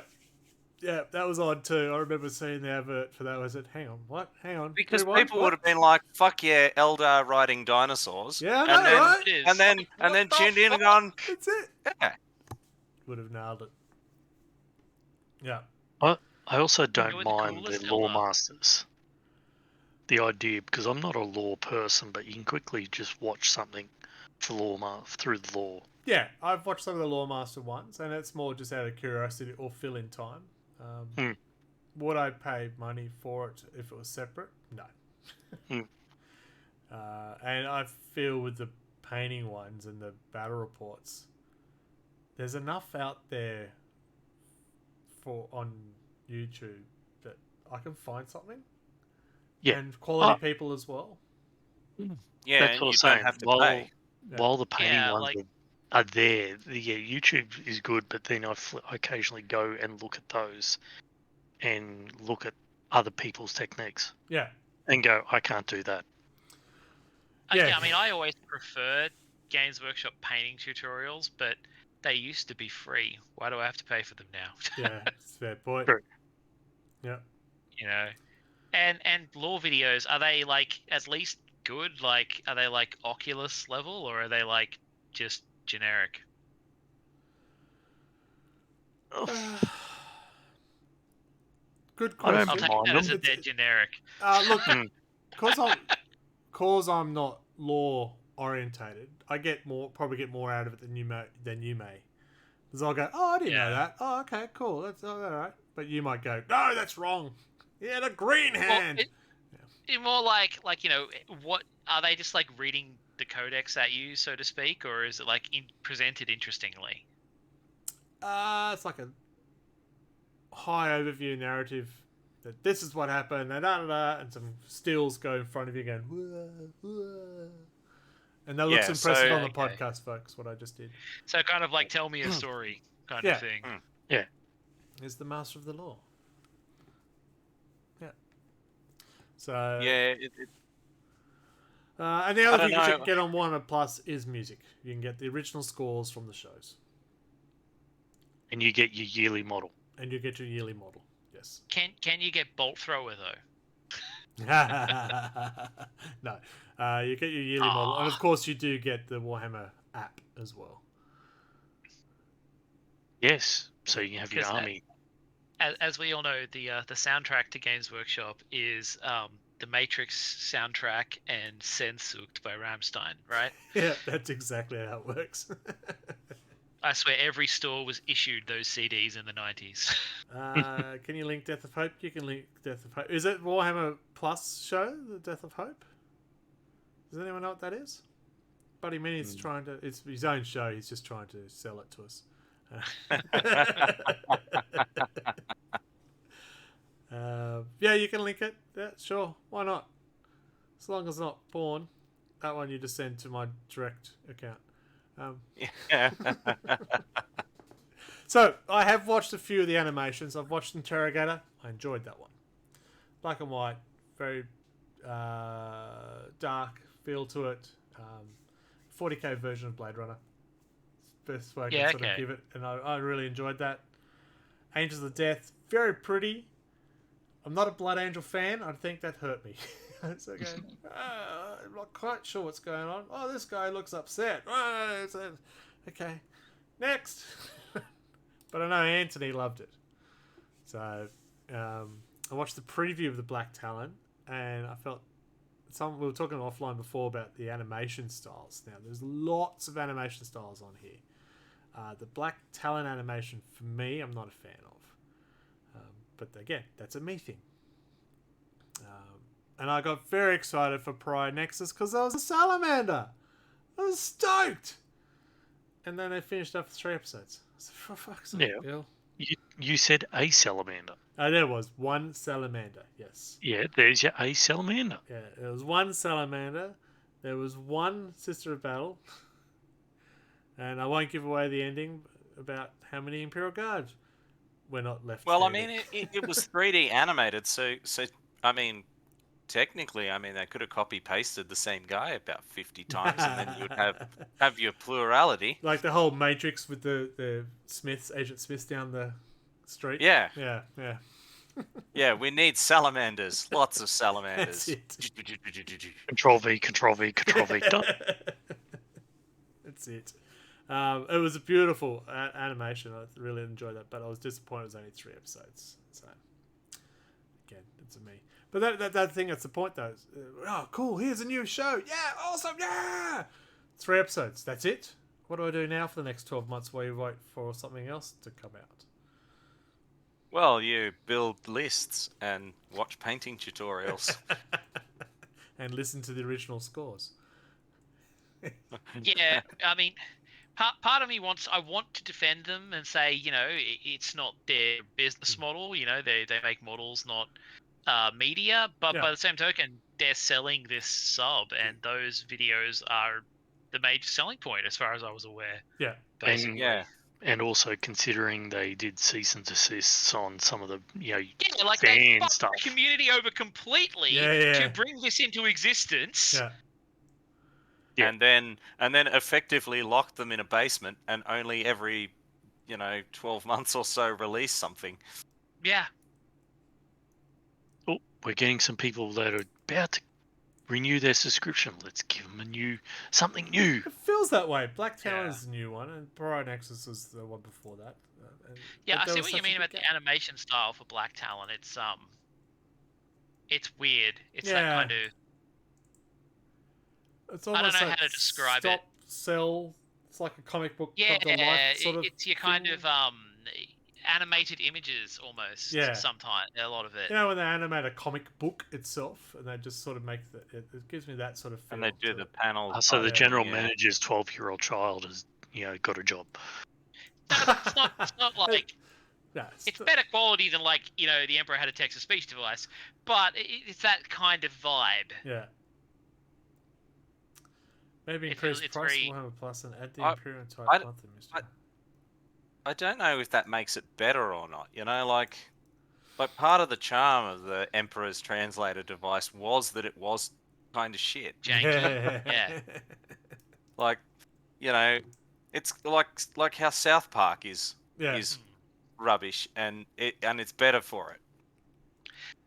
that was odd too. I remember seeing the advert for that. I said, hang on, what? Hang on. because Who, what? people What? would have been like, "Fuck yeah, Eldar riding dinosaurs." Yeah, I and know, then, right? It is. And then, What and then the tuned in and fuck? gone, That's it. "Yeah, Would have nailed it. Yeah. I also Go don't with the mind coolest the lore Eldar. masters. The idea, because I'm not a lore person, but you can quickly just watch something for through the lore. Yeah, I've watched some of the Lore Master ones, and it's more just out of curiosity or fill in time. Would I pay money for it if it was separate? No. And I feel with the painting ones and the battle reports, there's enough out there for on YouTube that I can find something. Yeah. And quality people as well. yeah," That's and what you I'm don't saying. have to While, pay. while the painting Yeah, ones like- are there, YouTube is good, but then I occasionally go and look at those and look at other people's techniques Yeah. and go, I can't do that. Yeah. Yeah, I mean, I always preferred Games Workshop painting tutorials, but they used to be free. Why do I have to pay for them now? Yeah, it's a fair point. True. Yeah. You know, and lore videos, are they like at least good? Like, are they like Oculus level, or are they like just generic? Good I don't question. I'll take mind that as them. a dead generic. Look, cause I'm not law orientated, I probably get more out of it than you may. Because I'll go, oh, I didn't know Yeah. that. Oh, okay, cool. That's all right. But you might go, no, that's wrong. Yeah, the green hand. It more like what are they just like reading the codex at you, so to speak, or is it like presented interestingly? It's like a high overview narrative that this is what happened, and some stills go in front of you going, whoa, whoa. And that looks Yeah, impressive so- on the Okay. podcast, folks, what I just did. So kind of like tell me a story kind Yeah. of thing. Is the master of the law. Yeah. So Yeah, and the I other don't thing you know. can get on Warhammer Plus is music. You can get the original scores from the shows, And you get your yearly model. and you get your yearly model. Yes. Can you get Bolt Thrower though? No, you get your yearly model, and of course you do get the Warhammer app as well. Yes. So you can have your 'Cause that- army. As we all know, the soundtrack to Games Workshop is the Matrix soundtrack and Sehnsucht by Rammstein, right? Yeah, that's exactly how it works. I swear every store was issued those CDs in the 90s. Can you link Death of Hope? You can link Death of Hope. Is it Warhammer Plus show, the Death of Hope? Does anyone know what that is? Buddy Minnie's trying to... It's his own show. He's just trying to sell it to us. Yeah, you can link it. Yeah, sure. Why not? As long as it's not porn. That one you just send to my direct account. yeah. So, I have watched a few of the animations. I've watched Interrogator. I enjoyed that one. Black and white. Very dark feel to it. 40k version of Blade Runner. Best way I can sort of give it. And I really enjoyed that. Angels of Death. Very pretty. I'm not a Blood Angel fan. I think that hurt me. So I go, I'm not quite sure what's going on. Oh, this guy looks upset. Okay. Next. But I know Anthony loved it. So I watched the preview of the Black Talon, and I felt we were talking offline before about the animation styles. Now, there's lots of animation styles on here. The Black Talon animation, for me, I'm not a fan of. But again, that's a me thing. And I got very excited for Pariah Nexus because there was a salamander. I was stoked. And then they finished up 3 episodes. I said, for fuck's sake, Yeah. Bill. You said a salamander. There was one salamander, yes. Yeah, there's your a salamander. Yeah, there was one salamander. There was one Sister of Battle. And I won't give away the ending about how many Imperial Guards were not left. Well, I standing. mean, it was 3D animated, so I mean, technically, I mean, they could have copy pasted the same guy about 50 times, and then you'd have your plurality. Like the whole Matrix with the Smiths, Agent Smiths down the street. Yeah, Yeah. yeah. We need salamanders, lots of salamanders. That's it. Control V, Control V, Control V. Done. That's it. It was a beautiful animation. I really enjoyed that, but I was disappointed it was only 3 episodes. So, again, it's a me. But that thing, that's the point, though. Oh, cool, here's a new show. Yeah, awesome, yeah! 3 episodes, that's it. What do I do now for the next 12 months while you wait for something else to come out? Well, you build lists and watch painting tutorials. And listen to the original scores. Yeah, I mean, part of me I want to defend them and say, it's not their business model. They make models, not media. But Yeah. by the same token, they're selling this sub, and those videos are the major selling point, as far as I was aware. Yeah. Basically. Yeah. And also considering they did cease and desists on some of the Yeah, like they fan fucked stuff. the community over completely Yeah. to bring this into existence. Yeah. Yeah. And then effectively lock them in a basement and only every 12 months or so release something. Yeah. Oh, we're getting some people that are about to renew their subscription. Let's give them something new. It feels that way. Black Talon Yeah. is the new one, and Pariah Nexus was the one before that. Yeah, but I there see was what such you a mean big about gap. the animation style for Black Talon. It's weird. It's Yeah. that kind of. It's I don't almost know like how to describe stop, it. sell. It's like a comic book Yeah, come to life sort of. it's your kind thing. of animated images almost. Yeah. Sometimes a lot of it. You know, when they animate a comic book itself, and they just sort of make it gives me that sort of feel. And they do to the it. panels. So the yeah, general yeah. manager's 12-year-old child has got a job. No, it's not like Yeah, it's better quality than the Emperor had a text-to-speech device, but it's that kind of vibe. Yeah. Maybe It increase feels- it's price very- of Warhammer Plus and add the I- Imperial type I- monthly mystery. I don't know if that makes it better or not. Like part of the charm of the Emperor's translator device was that it was kind of shit. Janky. Yeah. Like, it's like how South Park is Yeah. rubbish, and it's better for it.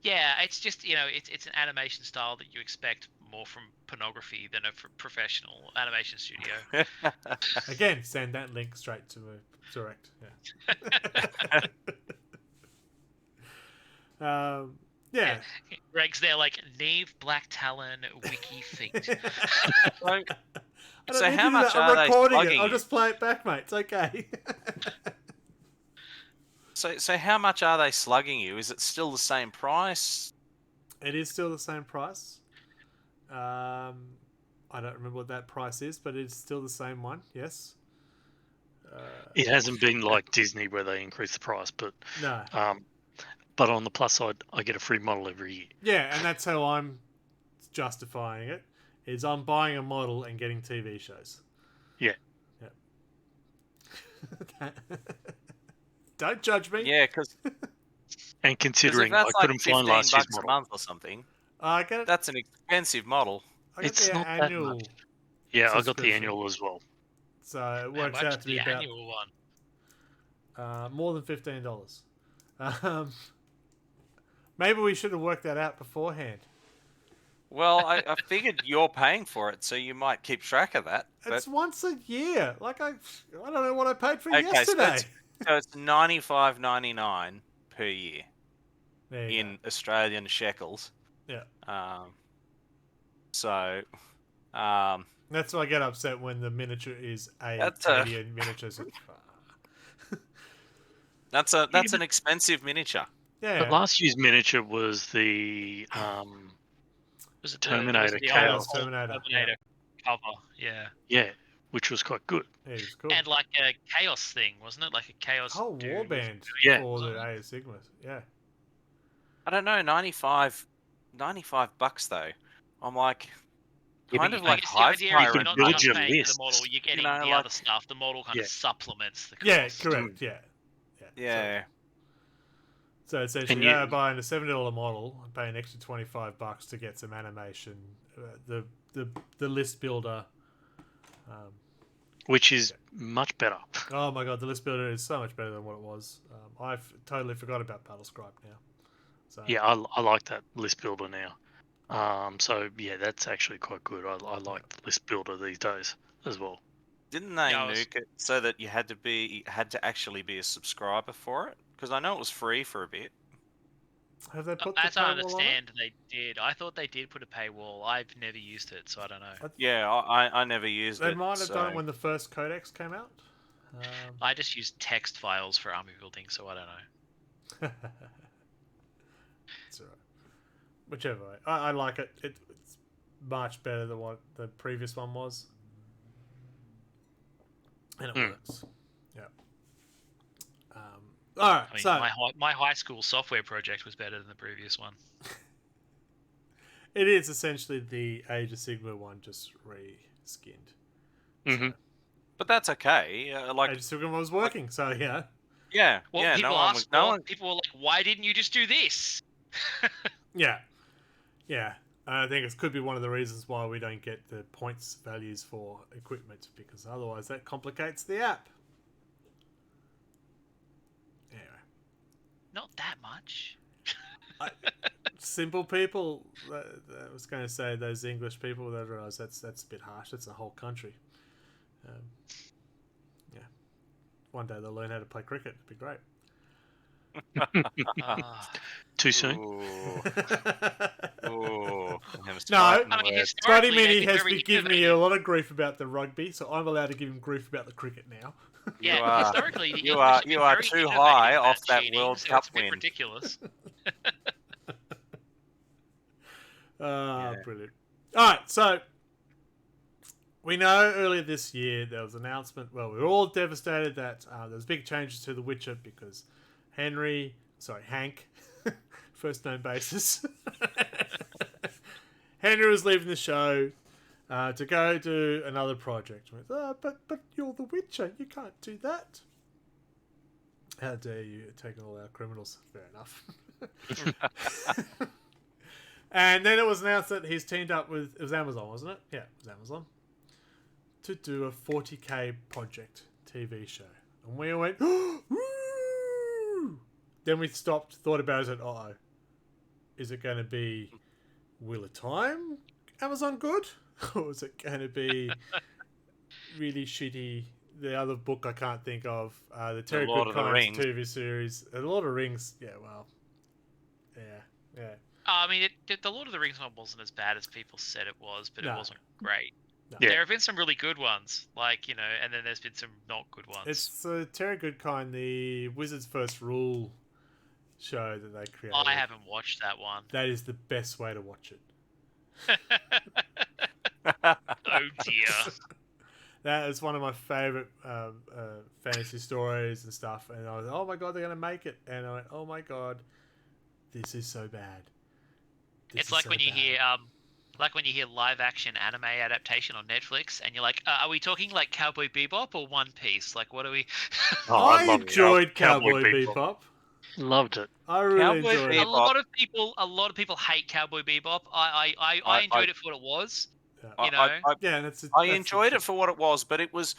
Yeah, it's just it's an animation style that you expect more from pornography than a professional animation studio. Again, send that link straight to a direct. Yeah. Yeah. Greg's there like Neve Black Talon wiki feet. So, I don't so need how to do much that. I'm are they recording it. slugging I'll you? just play it back, mate. It's okay. So how much are they slugging you? Is it still the same price? It is still the same price. I don't remember what that price is, but it's still the same one. Yes. It hasn't been like Disney where they increase the price, but No. but on the plus side, I get a free model every year. Yeah, and that's how I'm justifying it. Is I'm buying a model and getting TV shows. Yeah. Yep. Don't judge me. Yeah, because And if considering I that's like couldn't find 15 last year's bucks a model. month or something, I get it. that's an expensive model. I got It's the not that annual, much. Yeah, I got the subscription. annual as well. so it How works much out is to be the about annual one? more than $15. Maybe we should have worked that out beforehand. Well, I figured you're paying for it, so you might keep track of that. It's But once a year. Like I don't know what I paid for Okay, so yesterday. so it's $95.99 per year There you in Australian shekels. go. Yeah. So, That's why I get upset when the miniature is a That's Canadian miniature. So, that's an expensive miniature. yeah. But last year's miniature was the Was it Terminator the Chaos. old Terminator, Terminator cover? Yeah. yeah, which was quite good. It was cool. And like a chaos thing, wasn't it? Like a chaos. Whole dude with- warband Yeah. for the Age of Sigmas. Yeah. I don't know, $95 though. I'm like, Yeah, kind but of I like guess the Hive idea is you're Pirate. not build just your paying for the lists, model, you're getting know, the like- other stuff. The model kind Yeah. of supplements the cost. Yeah, correct. Yeah. Yeah. So essentially, And you- buying a $70 model, and paying an extra $25 to get some animation, the list builder. which is much better. Oh my god, the list builder is so much better than what it was. I've totally forgot about Battlescribe now. So Yeah, I like that list builder now. So yeah, that's actually quite good. I like the list builder these days as well. Didn't they Yeah, I was- nuke it so that you had to actually be a subscriber for it? Because I know it was free for a bit. have they put the As I paywall on it? understand, they did. I thought they did put a paywall. I've never used it, so I don't know. Yeah, I never used They it. might have done it so- when the first codex came out. I just use text files for army building, so I don't know. It's alright. Whichever way. I like it. It's much better than what the previous one was. And it works. Yeah. Alright, I mean, so my high school software project was better than the previous one. it is essentially the Age of Sigma one just re-skinned. Mm-hmm. But that's okay. Like, Age of Sigma was working, so yeah. yeah, Well, yeah. people No one asked. was. No well, one. people were like, "Why didn't you just do this?" Yeah. Yeah. I think it could be one of the reasons why we don't get the points values for equipment, because otherwise that complicates the app. Anyway. Not that much. Simple people, I was going to say those English people, they realise that's a bit harsh. That's a whole country. Yeah. One day they'll learn how to play cricket. It'd be great. Too soon. Ooh, ooh. No, I mean, Scotty historically, Mini they've been has very been giving me a innovative. lot of grief about the rugby, so I'm allowed to give him grief about the cricket now. Yeah, You are- historically, the you English are- have been you are very too innovative high about off that cheating, World so Cup it's a bit win. ridiculous. Brilliant. Alright, so we know earlier this year there was an announcement. Well, we were all devastated that there was big changes to The Witcher because Hank, first name basis, Henry was leaving the show to go do another project. With, but you're The Witcher, you can't do that. How dare you take all our criminals? Fair enough. And then it was announced that he's teamed up with, it was Amazon, wasn't it? Yeah, it was Amazon, to do a 40k project TV show. And we went, woo! Then we stopped, thought about it, and said, uh-oh. Is it going to be Wheel of Time Amazon good? Or is it going to be really shitty? The other book I can't think of, the Terry Lord of the Goodkind Rings. TV series. The Lord of the Rings, yeah, well, yeah. I mean, the Lord of the Rings one wasn't as bad as people said it was, but No. it wasn't great. No. Yeah. There have been some really good ones, like, and then there's been some not good ones. It's Terry Goodkind, the Wizard's First Rule show that they created. I haven't watched that one. That is the best way to watch it. Oh dear. That is one of my favorite fantasy stories and stuff. And I was, oh my god, they're going to make it. And I went, oh my god, this is so bad. This It's is like so when you bad. hear live action anime adaptation on Netflix, and you're like, are we talking like Cowboy Bebop or One Piece? Like, what are we? Oh, I love enjoyed Cowboy Cowboy Bebop. Bebop. Loved it. I really Cowboy enjoyed A it. Bebop. lot of people hate Cowboy Bebop. I enjoyed it for what it was. Yeah. You know? Yeah, that's I enjoyed it for what it was, but it was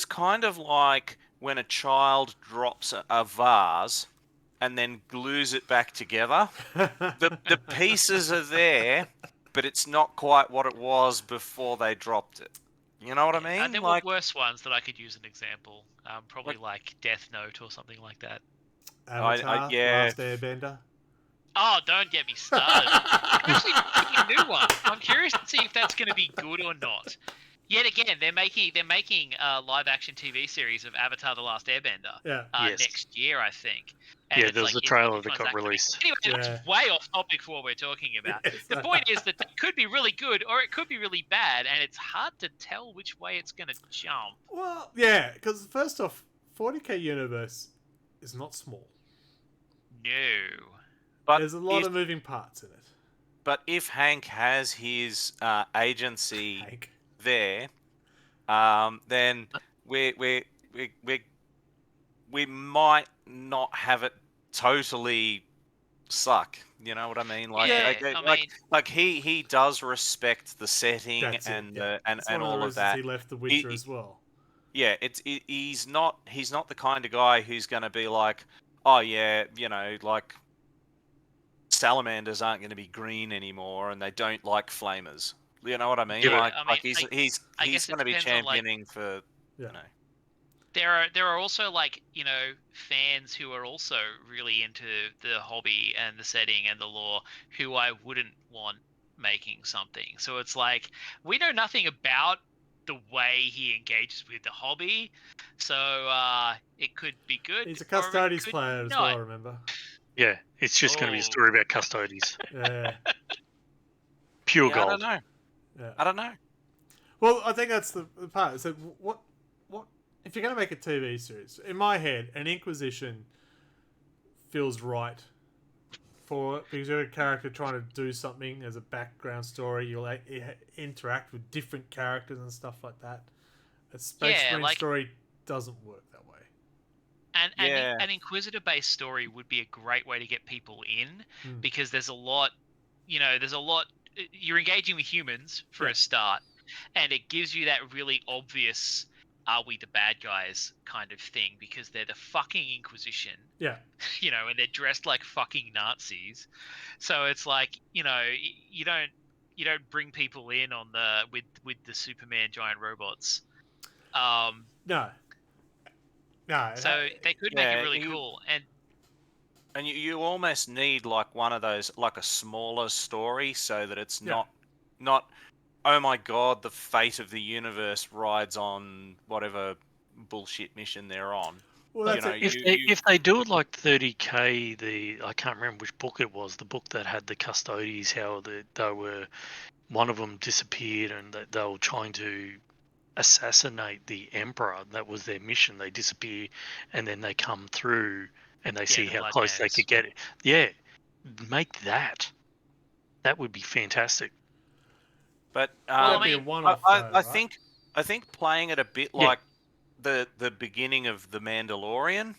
kind of like when a child drops a vase and then glues it back together. The pieces are there, but it's not quite what it was before they dropped it. You know what I mean? There Like, were worse ones that I could use an example. Probably like Death Note or something like that. Avatar, yeah. Last Airbender. Oh, don't get me started. I'm actually making a new one. I'm curious to see if that's going to be good or not. Yet again, they're making a live action TV series of Avatar: The Last Airbender. Yeah. Yes. Next year, I think. And Yeah, it's there was like a trailer that Infinite got Activity. released. Anyway, Yeah. that's way off topic for what we're talking about. Yes. The point is that it could be really good or it could be really bad, and it's hard to tell which way it's going to jump. Well, yeah, because first off, 40k universe is not small. No. But There's a lot if, of moving parts in it. but if Hank has his agency Hank. there, then we might not have it totally suck. You know what I mean? Like, Yeah, like he does respect the setting That's it, and yeah. and It's and one all of the of reasons that. he left The Witcher as well. Yeah, he's not the kind of guy who's going to be like, oh yeah, like salamanders aren't going to be green anymore, and they don't like flamers. You know what I mean? Yeah. Like he's I guess it going to be depends on, like, championing for Yeah. there are also, like, fans who are also really into the hobby and the setting and the lore who I wouldn't want making something. So it's like we know nothing about the way he engages with the hobby, so it could be good. He's a or it Custodes could player as not. well, remember? Yeah, it's just going to be a Oh. story about Custodes. Yeah. Pure Yeah, I gold. don't know. Yeah. I don't know. Well, I think that's the part. So, what if you're going to make a TV series? In my head, an Inquisition feels right for it because you're a character trying to do something as a background story. You'll interact with different characters and stuff like that. A Space Marine story doesn't work that way. And Yeah. an Inquisitor-based story would be a great way to get people in Mm. because there's a lot. You're engaging with humans for Yeah. a start, and it gives you that really obvious "are we the bad guys" kind of thing because they're the fucking Inquisition, Yeah. and they're dressed like fucking Nazis. So it's like, you don't bring people in on with the Superman giant robots. No. So they could make Yeah, it really cool, And you almost need like one of those, like a smaller story, so that it's Yeah. not oh my god, the fate of the universe rides on whatever bullshit mission they're on. Well, that's know, it. If they do it like 30k, I can't remember which book it was. The book that had the Custodes, how they were, one of them disappeared, and they were trying to assassinate the Emperor. That was their mission. They disappear, and then they come through, and they see the how Blood close they Gangs. could get it. Yeah, make that. That would be fantastic. But That'd be a one-off, though, I right? think playing it a bit Yeah. like the beginning of The Mandalorian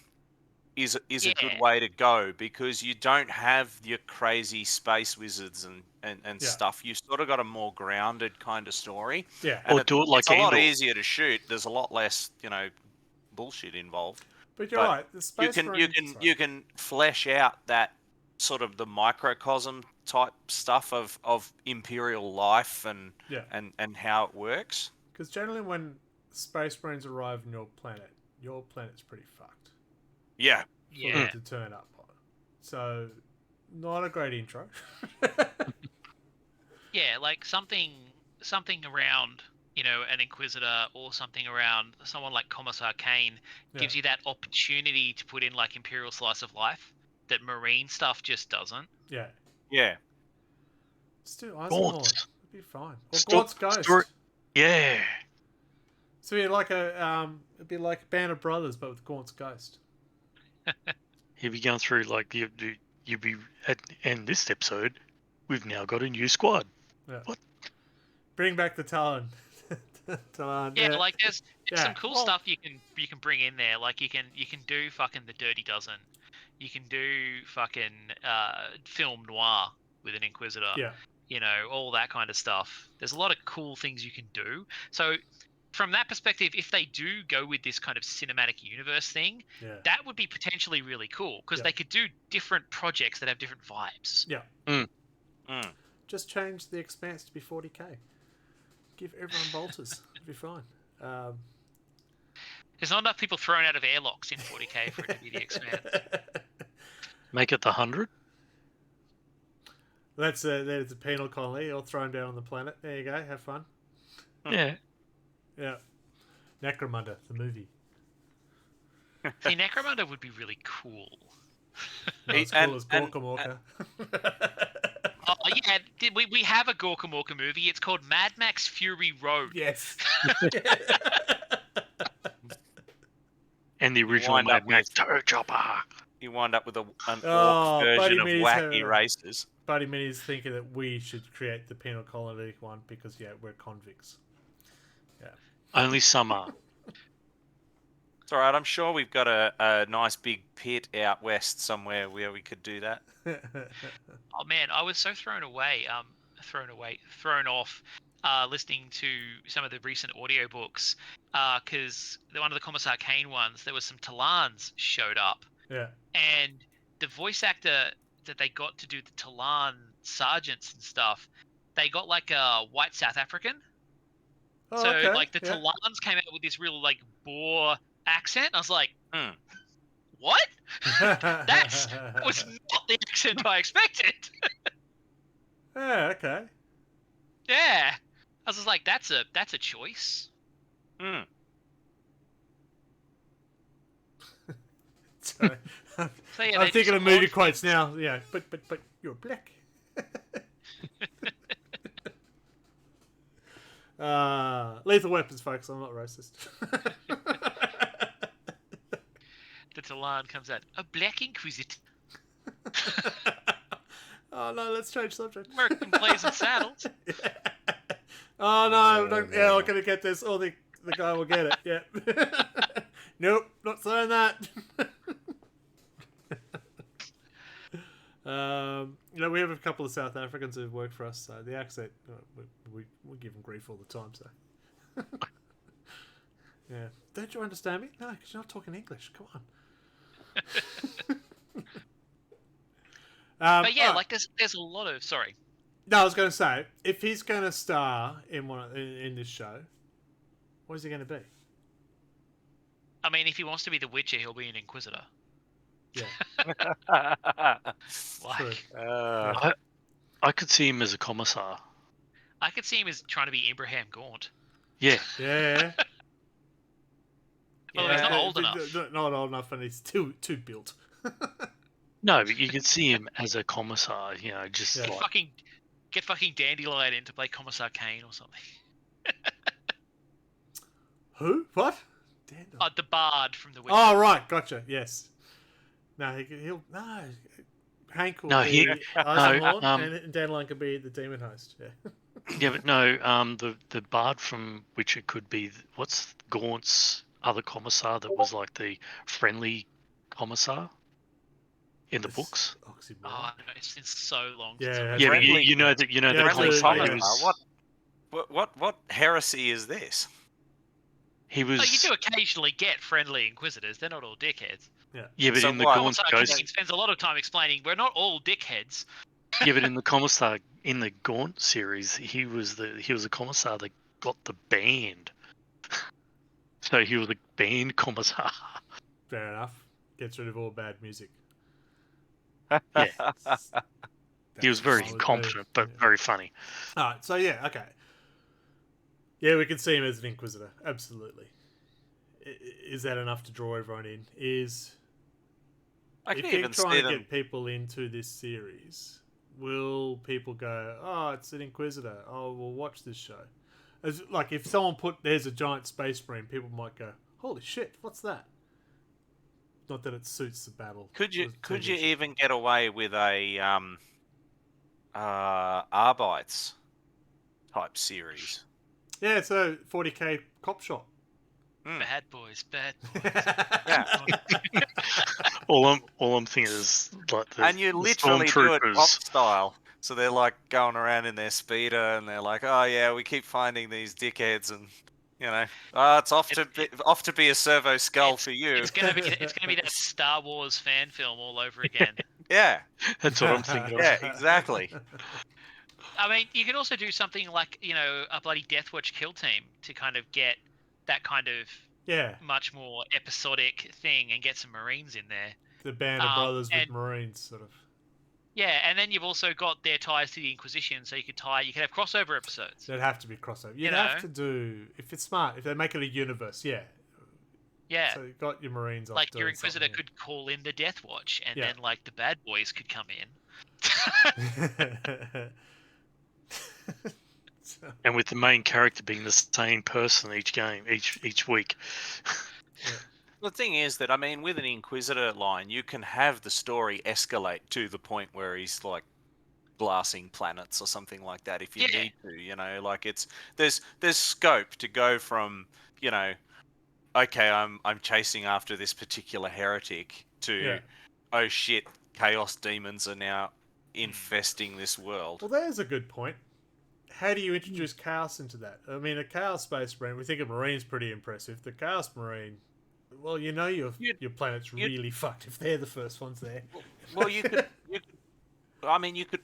is a Yeah. good way to go, because you don't have your crazy space wizards and Yeah. stuff. You sort of got a more grounded kind of story. Yeah. And Or do it like it's a lot Andor. easier to shoot. There's a lot less, bullshit involved. But you're right. The Space You can flesh out that sort of the microcosm type stuff of Imperial life and Yeah. and how it works. Because generally when Space Marines arrive on your planet's pretty fucked. Yeah. For Yeah. them to turn up on. So, not a great intro. Yeah, like something around, an Inquisitor or something around someone like Commissar Kane gives you that opportunity to put in like Imperial slice of life that Marine stuff just doesn't. Yeah. Yeah. Still, Gaunt. Eisenhorn. It'd be fine. Or Sto- Gaunt's Ghost. story- Yeah. So it'd be like a Band of Brothers, but with Gaunt's Ghost. He'd be going through like you'd be at end this episode. We've now got a new squad. Yeah. What? Bring back the Talon. Talon. Yeah, like there's Yeah. some cool stuff you can bring in there. Like you can do fucking the Dirty Dozen. You can do fucking film noir with an Inquisitor. Yeah. All that kind of stuff. There's a lot of cool things you can do. So from that perspective, if they do go with this kind of cinematic universe thing, Yeah. that would be potentially really cool because Yeah. they could do different projects that have different vibes. Yeah. Mm. Just change the Expanse to be 40k. Give everyone bolters. It'd be fine. There's not enough people thrown out of airlocks in 40k for it to be the Expanse. Make it the 100. That's a penal colony all thrown down on the planet. There you go. Have fun. Yeah. Yeah. Necromunda, the movie. See, Necromunda would be really cool. Not as cool as Gorkamorka. Oh yeah, we have a Gorkamorka movie. It's called Mad Max Fury Road. Yes. And the original wind up Mad Max Toe Chopper. You wind up with an Oh, orc Buddy version of Minnie's wacky races. Buddy Minnie's thinking that we should create the penal colony one because, yeah, we're convicts. Yeah. Only some are. It's all right. I'm sure we've got a nice big pit out west somewhere where we could do that. Oh man, I was so thrown off listening to some of the recent audiobooks because one of the Commissar Kane ones, there was some Talans showed up. Yeah. And the voice actor that they got to do the Talan sergeants and stuff, they got like a white South African. Oh, So okay. like the Yeah. Talans came out with this real like Boer accent. I was like, what? That was not the accent I expected. Yeah, okay. Yeah. I was just like, that's a choice. So, So, yeah, I'm they thinking just of movie launched- quotes now. Yeah, but you're black. Lethal Weapons, folks. I'm not racist. The Talan comes out, a black inquisitor. Oh no, let's change subject. American Blazing Saddles. Oh no, I'm not gonna get this. Or the guy will get it. Yeah. Nope, not saying that. We have a couple of South Africans who've worked for us, so the accent, we give them grief all the time. So, yeah, don't you understand me? No, because you're not talking English. Come on. But yeah, oh, like there's a lot of no, I was going to say, if he's going to star in this show, what is he going to be? I mean, if he wants to be the Witcher, he'll be an Inquisitor. Yeah, true. Like, I could see him as a commissar. I could see him as trying to be Abraham Gaunt. Yeah. Yeah. Well, he's not old enough. Not old enough, and he's too built. No, but you could see him as a commissar, just Yeah. like... Get fucking Dandelion in to play Commissar Kane or something. Who? What? Dandelion. The Bard from The Witcher. Oh, right, gotcha. Yes. No, he'll no. Hank will No, be Eisenhorn, no, and Dandelion could be the demon host. Yeah. Yeah, but no, the bard from Witcher could be... What's Gaunt's other commissar that was like the friendly commissar in the books? Oxymoron. Oh, I don't know, it's been so long. Yeah, since I've Yeah, but Friendly- you know that Yeah, the friendly commissar, commissar. What heresy is this? he was... Oh, you do occasionally get friendly Inquisitors. They're not all dickheads. Yeah, but So in the what? Gaunt Commissar Ghost... Kane spends a lot of time explaining we're not all dickheads. Yeah, but in the commissar, in the Gaunt series, he was a commissar that got the band. So he was a band commissar. Fair enough. Gets rid of all bad music. Yeah. That's He was very solid incompetent, move. but Yeah. very funny. Alright, so yeah, okay. Yeah, we can see him as an Inquisitor. Absolutely. Is that enough to draw everyone in? I If can you're even trying see to them. get people into this series, will people go, oh, it's an Inquisitor, oh, we'll watch this show? Like, if someone put, there's a giant space marine, people might go, holy shit, what's that? Not that it suits the battle. Could you the TV show. even get away with a Arbites type series? Yeah, so 40k cop shop. Bad boys, bad boys. Yeah. All I'm thinking is like the And you the literally do it stormtroopers. pop style. So they're like going around in their speeder, and they're like, "Oh yeah, we keep finding these dickheads, and it's off to be a servo skull for you." It's gonna be that Star Wars fan film all over again. Yeah, That's what I'm thinking. yeah, exactly. I mean, you can also do something like a bloody Deathwatch kill team to kind of get that kind of Yeah, much more episodic thing and get some Marines in there. the band of brothers with and- marines, sort of. Yeah, and then you've also got their ties to the Inquisition, so you could have crossover episodes. There'd have to be crossover. You'd You have know? to do, if it's smart, if they make it a universe, yeah. Yeah. So you got your Marines off Like doing your Inquisitor something. could call in the Death Watch, and Yeah. then like the bad boys could come in. So, And with the main character being the same person each game, each week. The thing is that, I mean, with an Inquisitor line, you can have the story escalate to the point where he's like glassing planets or something like that if you Yeah. need to, like there's scope to go from, okay, I'm chasing after this particular heretic to Yeah. oh shit, chaos demons are now infesting this world. well, there's a good point. How do you introduce chaos into that? I mean, a Chaos Space Marine, we think a Marine's pretty impressive. The Chaos Marine, well, your planet's really fucked if they're the first ones there. Well, you could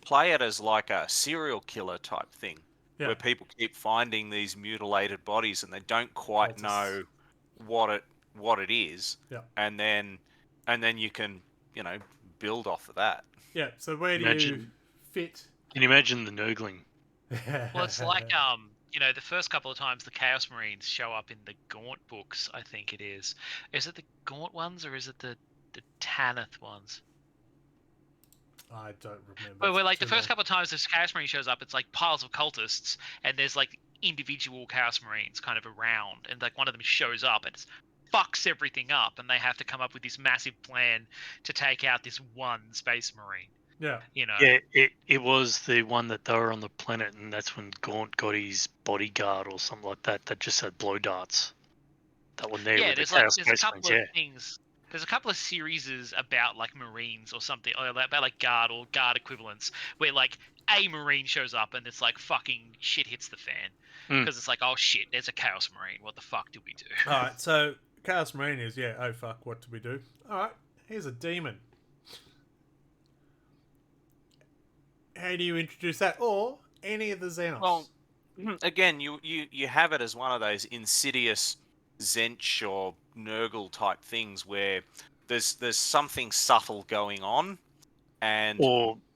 play it as like a serial killer type thing, Yeah. where people keep finding these mutilated bodies and they don't quite Cultists. know what it is. Yeah. And then you can, build off of that. Yeah, so where do you Imagine- fit? Can you imagine the Nurgling? Well, it's like the first couple of times the Chaos Marines show up in the Gaunt books, I think it is. Is it the Gaunt ones or is it the Tanith ones? I don't remember. But where like the Too first long. couple of times this Chaos Marine shows up, it's like piles of cultists, and there's like individual Chaos Marines kind of around, and like one of them shows up and it's fucks everything up, and they have to come up with this massive plan to take out this one Space Marine. Yeah. Yeah, it was the one that they were on the planet, and that's when Gaunt got his bodyguard or something like that that just had blow darts. That one there. Yeah, with there's the like Chaos there's a Space couple Marines, of things. There's a couple of series about like Marines or something, or about like guard or guard equivalents, where like a Marine shows up and it's like fucking shit hits the fan because it's like, oh shit, there's a Chaos Marine. What the fuck do we do? All right, so Chaos Marine is, oh fuck, what do we do? All right, here's a demon. How do you introduce that? Or any of the Xenos? Well, again, you have it as one of those insidious Zench or Nurgle type things where there's something subtle going on, and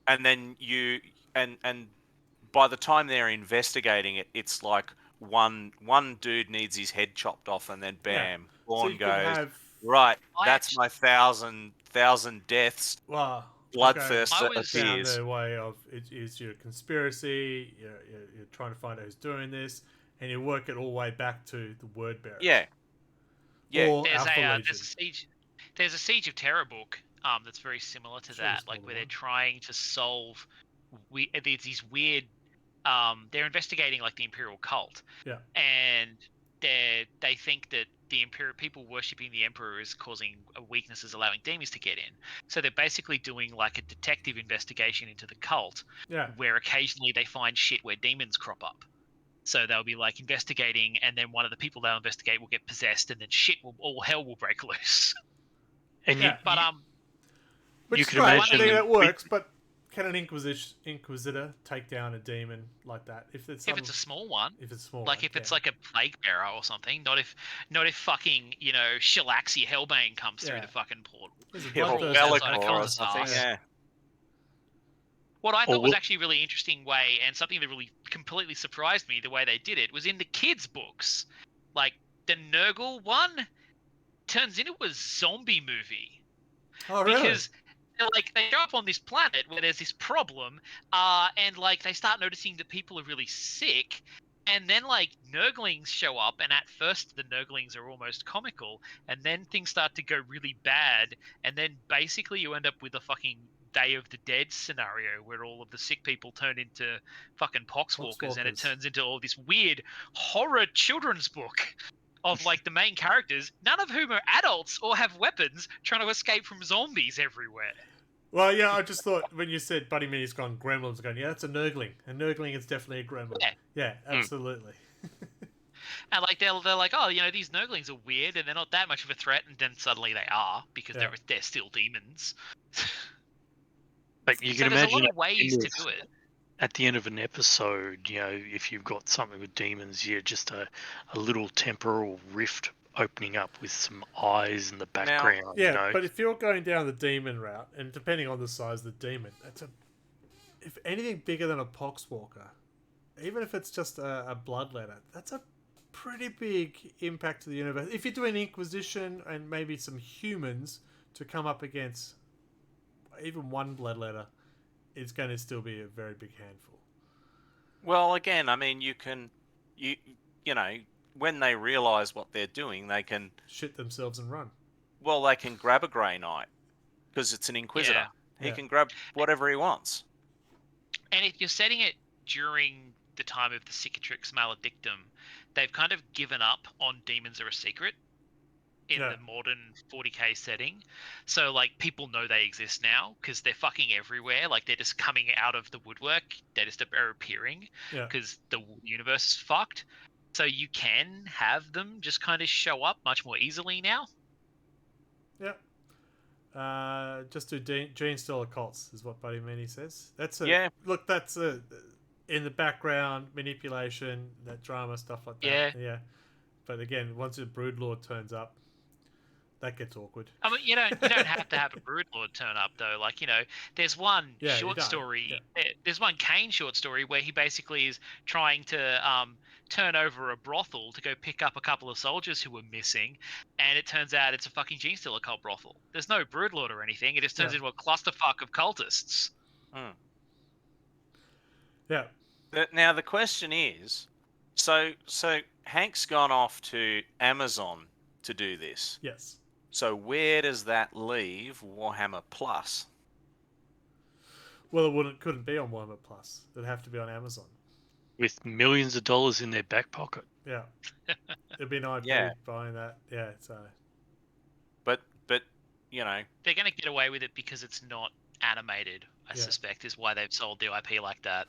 then and by the time they're investigating it, it's like one dude needs his head chopped off, and then bam, Vaughn you goes, can have, right, I that's my thousand deaths. well, Bloodthirst I was down appears. the way of it is your conspiracy. You're trying to find out who's doing this, and you work it all the way back to the word bearer. Yeah. Or There's Alpha a Legion. there's a Siege of Terror book that's very similar to Sure, that, it's like more where than they're one. trying to solve there's these weird they're investigating like the Imperial cult. Yeah. And they think that the Imperial people worshipping the Emperor is causing weaknesses, allowing demons to get in. So they're basically doing like a detective investigation into the cult, Yeah. where occasionally they find shit where demons crop up. So they'll be like investigating, and then one of the people they'll investigate will get possessed, and then all hell will break loose. and Yeah. But Which You is can great. imagine I think that them- works, but can an Inquisitor take down a demon like that? If it's if it's a small one, if it's small, like if it's like a plague bearer or something, not if fucking Shalaxi Hellbane comes through Yeah. the fucking portal. Yeah, or Bloodthirst Bellicor outside of or Cult's something. ass. Yeah. What I Or thought was wh- actually a really interesting way, and something that really completely surprised me the way they did it, was in the kids' books. Like the Nurgle one turns into a zombie movie. oh really? Because they show up on this planet where there's this problem, and like they start noticing that people are really sick, and then like Nurglings show up, and at first the Nurglings are almost comical, and then things start to go really bad, and then basically you end up with a fucking Day of the Dead scenario where all of the sick people turn into fucking poxwalkers, and it Poxwalkers. turns into all this weird horror children's book of like the main characters, none of whom are adults or have weapons, trying to escape from zombies everywhere. Well, yeah, I just thought when you said Buddy Mini's gone gremlins, going, yeah, that's a Nurgling. A Nurgling is definitely a gremlin. Yeah. Yeah, absolutely. And like they're like, oh, these Nurglings are weird and they're not that much of a threat, and then suddenly they are, because Yeah. they're still demons. But you So can there's a imagine lot of ways to do it. at the end of an episode, if you've got something with demons, just a little temporal rift opening up with some eyes in the background. Yeah, you know, but if you're going down the demon route, and depending on the size of the demon, if anything bigger than a poxwalker, even if it's just a bloodletter, that's a pretty big impact to the universe. If you're doing Inquisition and maybe some humans to come up against even one bloodletter, it's going to still be a very big handful. Well, again, I mean, you know, when they realise what they're doing, they can Shit themselves and run. Well, they can grab a Grey Knight because it's an Inquisitor. Yeah. He Yeah. can grab whatever he wants. And if you're setting it during the time of the Cicatrix Maledictum, they've kind of given up on demons are a secret in the modern 40k setting. So, like, people know they exist now because they're fucking everywhere. Like, they're just coming out of the woodwork. They just are appearing because the universe is fucked. So you can have them just kind of show up much more easily now. Yeah. Just do Gene Stealer cults is what Buddy Meany says. That's look. That's in the background manipulation, that drama stuff like that. Yeah. But again, once a Broodlord turns up, that gets awkward. I mean, you don't have to have a Broodlord turn up though. Like, you know, there's one short story. There's one Kane short story where he basically is trying to turn over a brothel to go pick up a couple of soldiers who were missing, and it turns out it's a fucking Gene Stealer cult brothel. There's no Broodlord or anything. It just turns into a clusterfuck of cultists. Yeah. Now the question is, so Hank's gone off to Amazon to do this. Yes. So where does that leave Warhammer Plus? Well, it couldn't be on Warhammer Plus. It'd have to be on Amazon. With millions of dollars in their back pocket. Yeah. It'd be an IP buying that. Yeah. So. But you know, they're going to get away with it because it's not animated. I suspect is why they've sold the IP like that.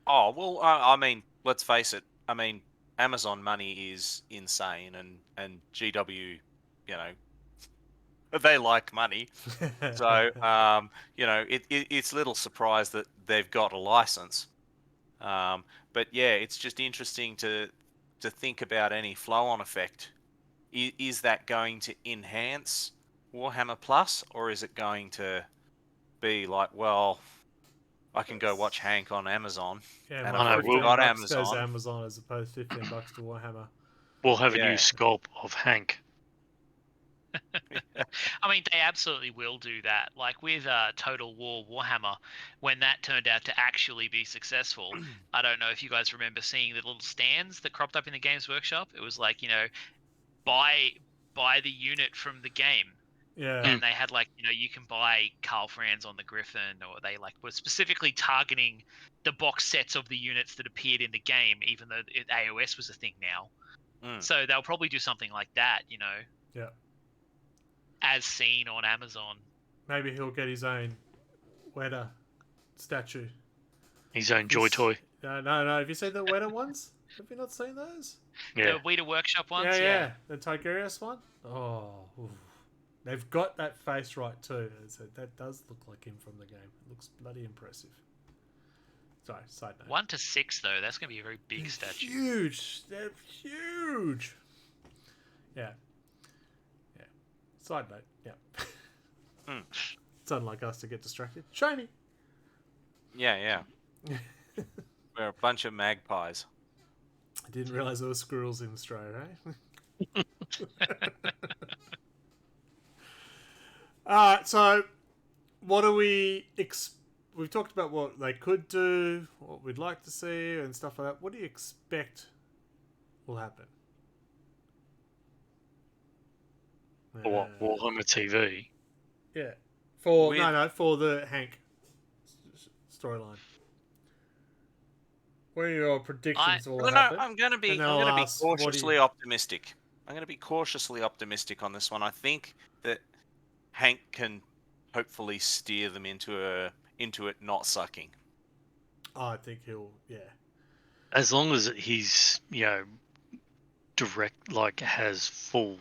Oh well, I mean, let's face it. I mean, Amazon money is insane, and GW, you know, they like money. So you know, it's little surprise that they've got a license. But yeah, it's just interesting to think about any flow-on effect. Is that going to enhance Warhammer Plus, or is it going to be like, well, I can go watch Hank on Amazon. Yeah, and $15 we've got goes Amazon. Amazon as opposed to $15 to Warhammer. We'll have a new sculpt of Hank. I mean, they absolutely will do that. Like with Total War Warhammer, when that turned out to actually be successful, I don't know if you guys remember seeing the little stands that cropped up in the Games Workshop. It was like, you know, buy the unit from the game. Yeah. And they had like, you know, you can buy Carl Franz on the Griffin, or they like were specifically targeting the box sets of the units that appeared in the game, even though AOS was a thing now. So they'll probably do something like that, you know. Yeah. As seen on Amazon. Maybe he'll get his own Weta statue. His own Joy Toy. No. Have you seen the Weta ones? Have you not seen those? Yeah. The Weta Workshop ones? Yeah. The Tigurius one? Oh. Oof. They've got that face right too. So that does look like him from the game. It looks bloody impressive. Sorry, side note. 1 to 6 though, that's going to be a very big statue. Huge. They're huge. Yeah. Side note, yeah. It's unlike us to get distracted. Shiny. Yeah. We're a bunch of magpies. I didn't realise there were squirrels in Australia, eh? Alright, so what do we we've talked about what they could do, what we'd like to see and stuff like that. What do you expect will happen? For what? Warhammer TV? Yeah. For the Hank storyline. What are your predictions will happen? I'm going to be cautiously optimistic. I'm going to be cautiously optimistic on this one. I think that Hank can hopefully steer them into it not sucking. I think he'll, As long as he's, you know, direct, like has full,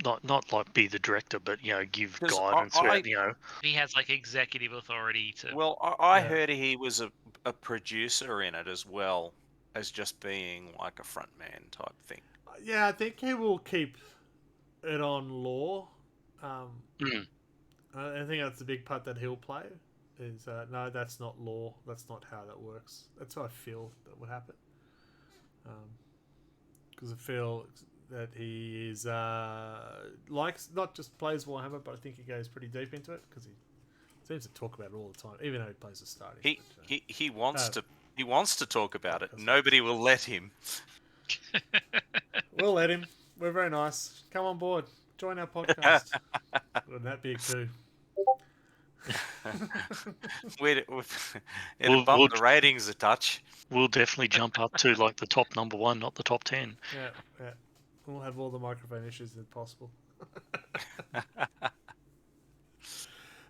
not like be the director, but you know, give guidance. You know, he has like executive authority to. Well, I heard he was a producer in it as well as just being like a front man type thing. Yeah, I think he will keep it on lore. Mm. I think that's the big part that he'll play. Is no, that's not lore. That's not how that works. That's how I feel that would happen. Because I feel that he is likes not just plays Warhammer, but I think he goes pretty deep into it because he seems to talk about it all the time, even though he plays the starting. He wants to talk about it. Nobody will let him. We'll let him. We're very nice. Come on board. Join our podcast. Wouldn't that be a coup? It'll bump the ratings a touch. We'll definitely jump up to like the top number 1, not the top 10. Yeah. We'll have all the microphone issues if possible.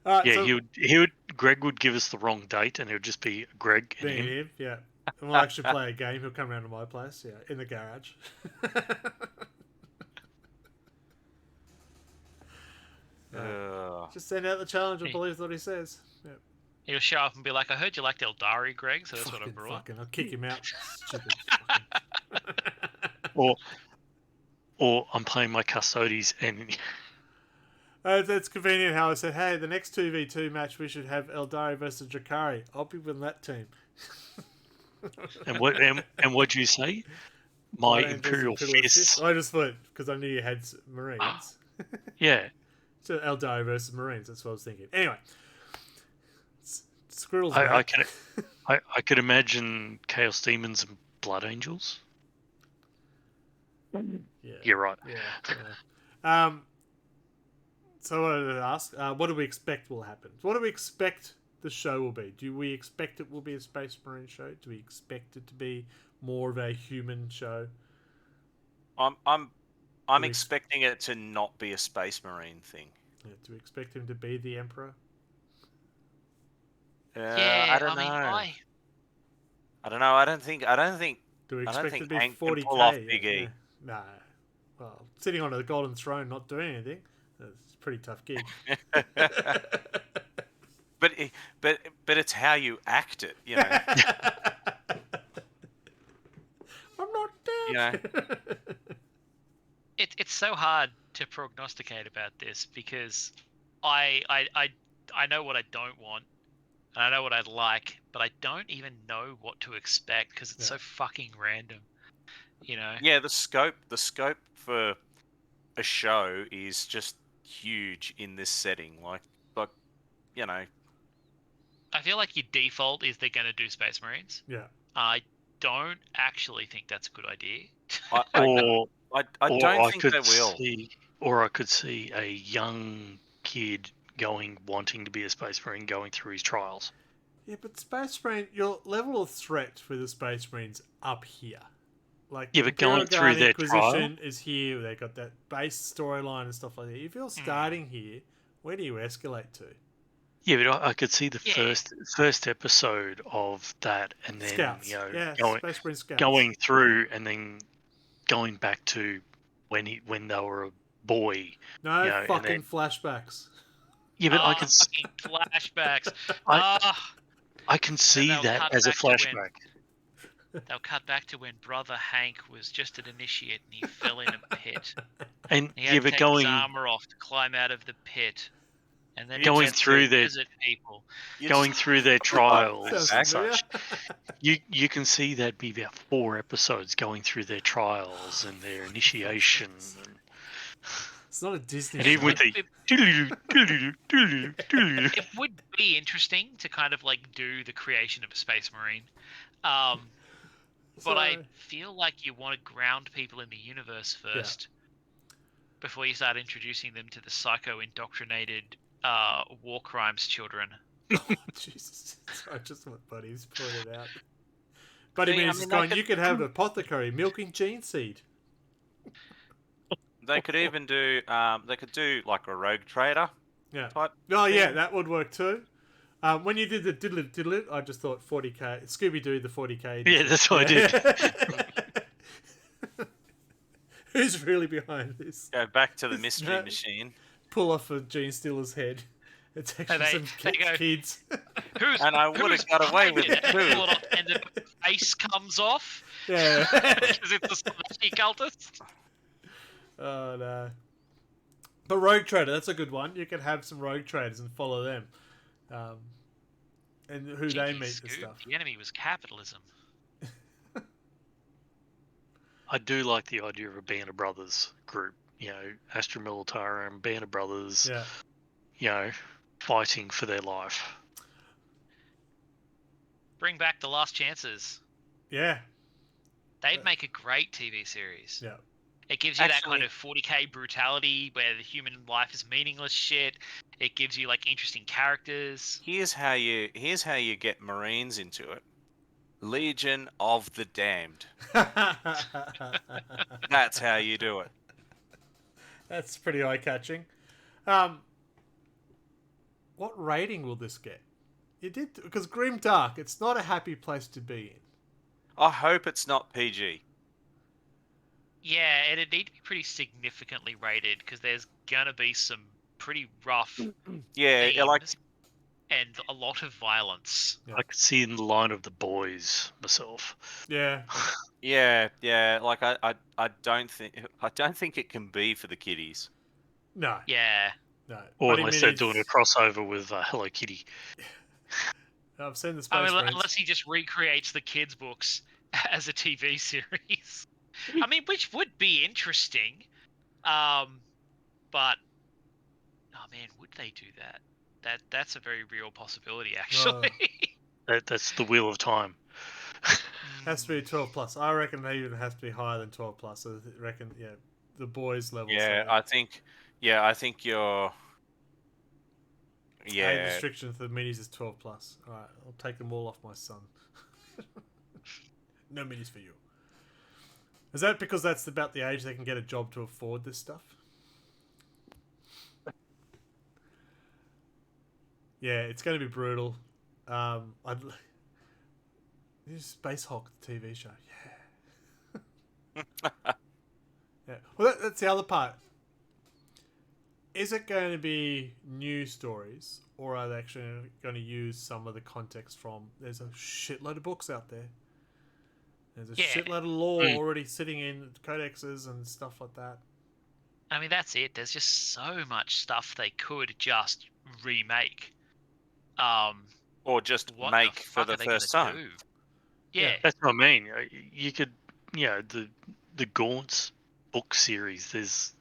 Yeah, so he would. Greg would give us the wrong date, and it would just be Greg and him. yeah. And we'll actually play a game. He'll come around to my place, in the garage. Just send out the challenge and believe what he says. Yep. He'll show up and be like, I heard you liked Eldari, Greg, so that's what I brought. I'll kick him out. Stupid. Or I'm playing my Custodes, and It's convenient how I said, hey, the next 2v2 match we should have Eldari versus Drakari. I'll be with that team. and what'd you say? My Imperial Fists. I just thought, because I knew you had Marines. Yeah. So Eldari versus Marines, that's what I was thinking. Anyway. Squirrels. I could imagine Chaos Demons and Blood Angels. Yeah. You're right. Yeah. So what did I ask? What do we expect will happen? What do we expect the show will be? Do we expect it will be a Space Marine show? Do we expect it to be more of a human show? I'm expecting it to not be a Space Marine thing. Yeah, do we expect him to be the Emperor? I don't know. I don't know. I don't think. Do we expect it to be Hank 40K? can pull off Big E. No. Well, sitting on a golden throne, not doing anything. It's a pretty tough gig. but it's how you act it, you know. I'm not dead. You know. It's so hard to prognosticate about this because I know what I don't want and I know what I'd like, but I don't even know what to expect because it's so fucking random. You know. Yeah, the scope for a show is just huge in this setting. Like you know. I feel like your default is they're going to do Space Marines. Yeah. I don't actually think that's a good idea. I don't think they will. Or I could see a young kid wanting to be a Space Marine going through his trials. Yeah, but Space Marine, your level of threat for the Space Marines up here. Like, yeah, but going through their Inquisition is here. They got that base storyline and stuff like that. If you're starting here, where do you escalate to? Yeah, but I could see the first episode of that, and then Scouts. Space Marine Scouts. going through, and then going back to when they were a boy. No fucking flashbacks. Yeah, but I can fucking flashbacks. I can see that as a flashback. They'll cut back to when Brother Hank was just an initiate and he fell in a pit. And he had to take his armor off to climb out of the pit. And then going through their people. Going through their trials and familiar. such. You can see that'd be about 4 episodes going through their trials and their initiation. It's not a Disney and even with the it would be interesting to kind of like do the creation of a Space Marine. But I feel like you want to ground people in the universe first before you start introducing them to the psycho-indoctrinated war crimes children. Oh, Jesus. I just want Buddy's pointed out. Buddy means you could have an apothecary milking gene seed. They could even do like a rogue trader. Yeah. Type yeah, that would work too. When you did the diddle, I just thought 40k. Scooby-Doo, the 40k. Yeah, that's what I did. Who's really behind this? Go back to the mystery machine. Pull off a Gene Stealer's head. It's actually some kids. And I would have got away with it too. And the face comes off. Yeah. Because it's a slushy cultist. Oh no. But Rogue Trader, that's a good one. You can have some Rogue Traders and follow them. And who they Cheeky meet scoop, and stuff. the enemy was capitalism. I do like the idea of a Band of Brothers group. Astra Militarum, Band of Brothers. Yeah. Fighting for their life. Bring back the Last Chances. Yeah. They'd make a great TV series. Yeah. It gives you that kind Actually- of 40k brutality where the human life is meaningless shit. It gives you like interesting characters. Here's how you get Marines into it. Legion of the Damned. That's how you do it. That's pretty eye-catching. What rating will this get? Because Grim Dark, it's not a happy place to be in. I hope it's not PG. Yeah, it'd need to be pretty significantly rated because there's gonna be some pretty rough Yeah, like themes and a lot of violence. Yeah. I could see in the line of The Boys myself. Yeah. yeah. Like I don't think it can be for the kiddies. No. Yeah. No. Or Buddy unless they're Minis- doing a crossover with Hello Kitty. I've seen the Space I mean, Marines. unless he just recreates the kids' books as a TV series. I mean, which would be interesting. But oh man, would they do that? That's a very real possibility, actually. That's the Wheel of Time. Has to be 12 plus. I reckon they even has to be higher than 12 plus. So I reckon, the boys level. Yeah, I think you're. Age Yeah, restriction for the minis is 12 plus. All right, I'll take them all off my son. No minis for you. Is that because that's about the age they can get a job to afford this stuff? Yeah, it's going to be brutal. Space Hulk, the TV show. Yeah. Yeah. Well, that's the other part. Is it going to be new stories, or are they actually going to use some of the context from? There's a shitload of books out there. There's a shitload of lore already sitting in codexes and stuff like that. I mean, that's it. There's just so much stuff they could just remake. or just What make the for fuck the are they first gonna time. do? Yeah. That's what I mean. You could, the Gaunts book series. There's,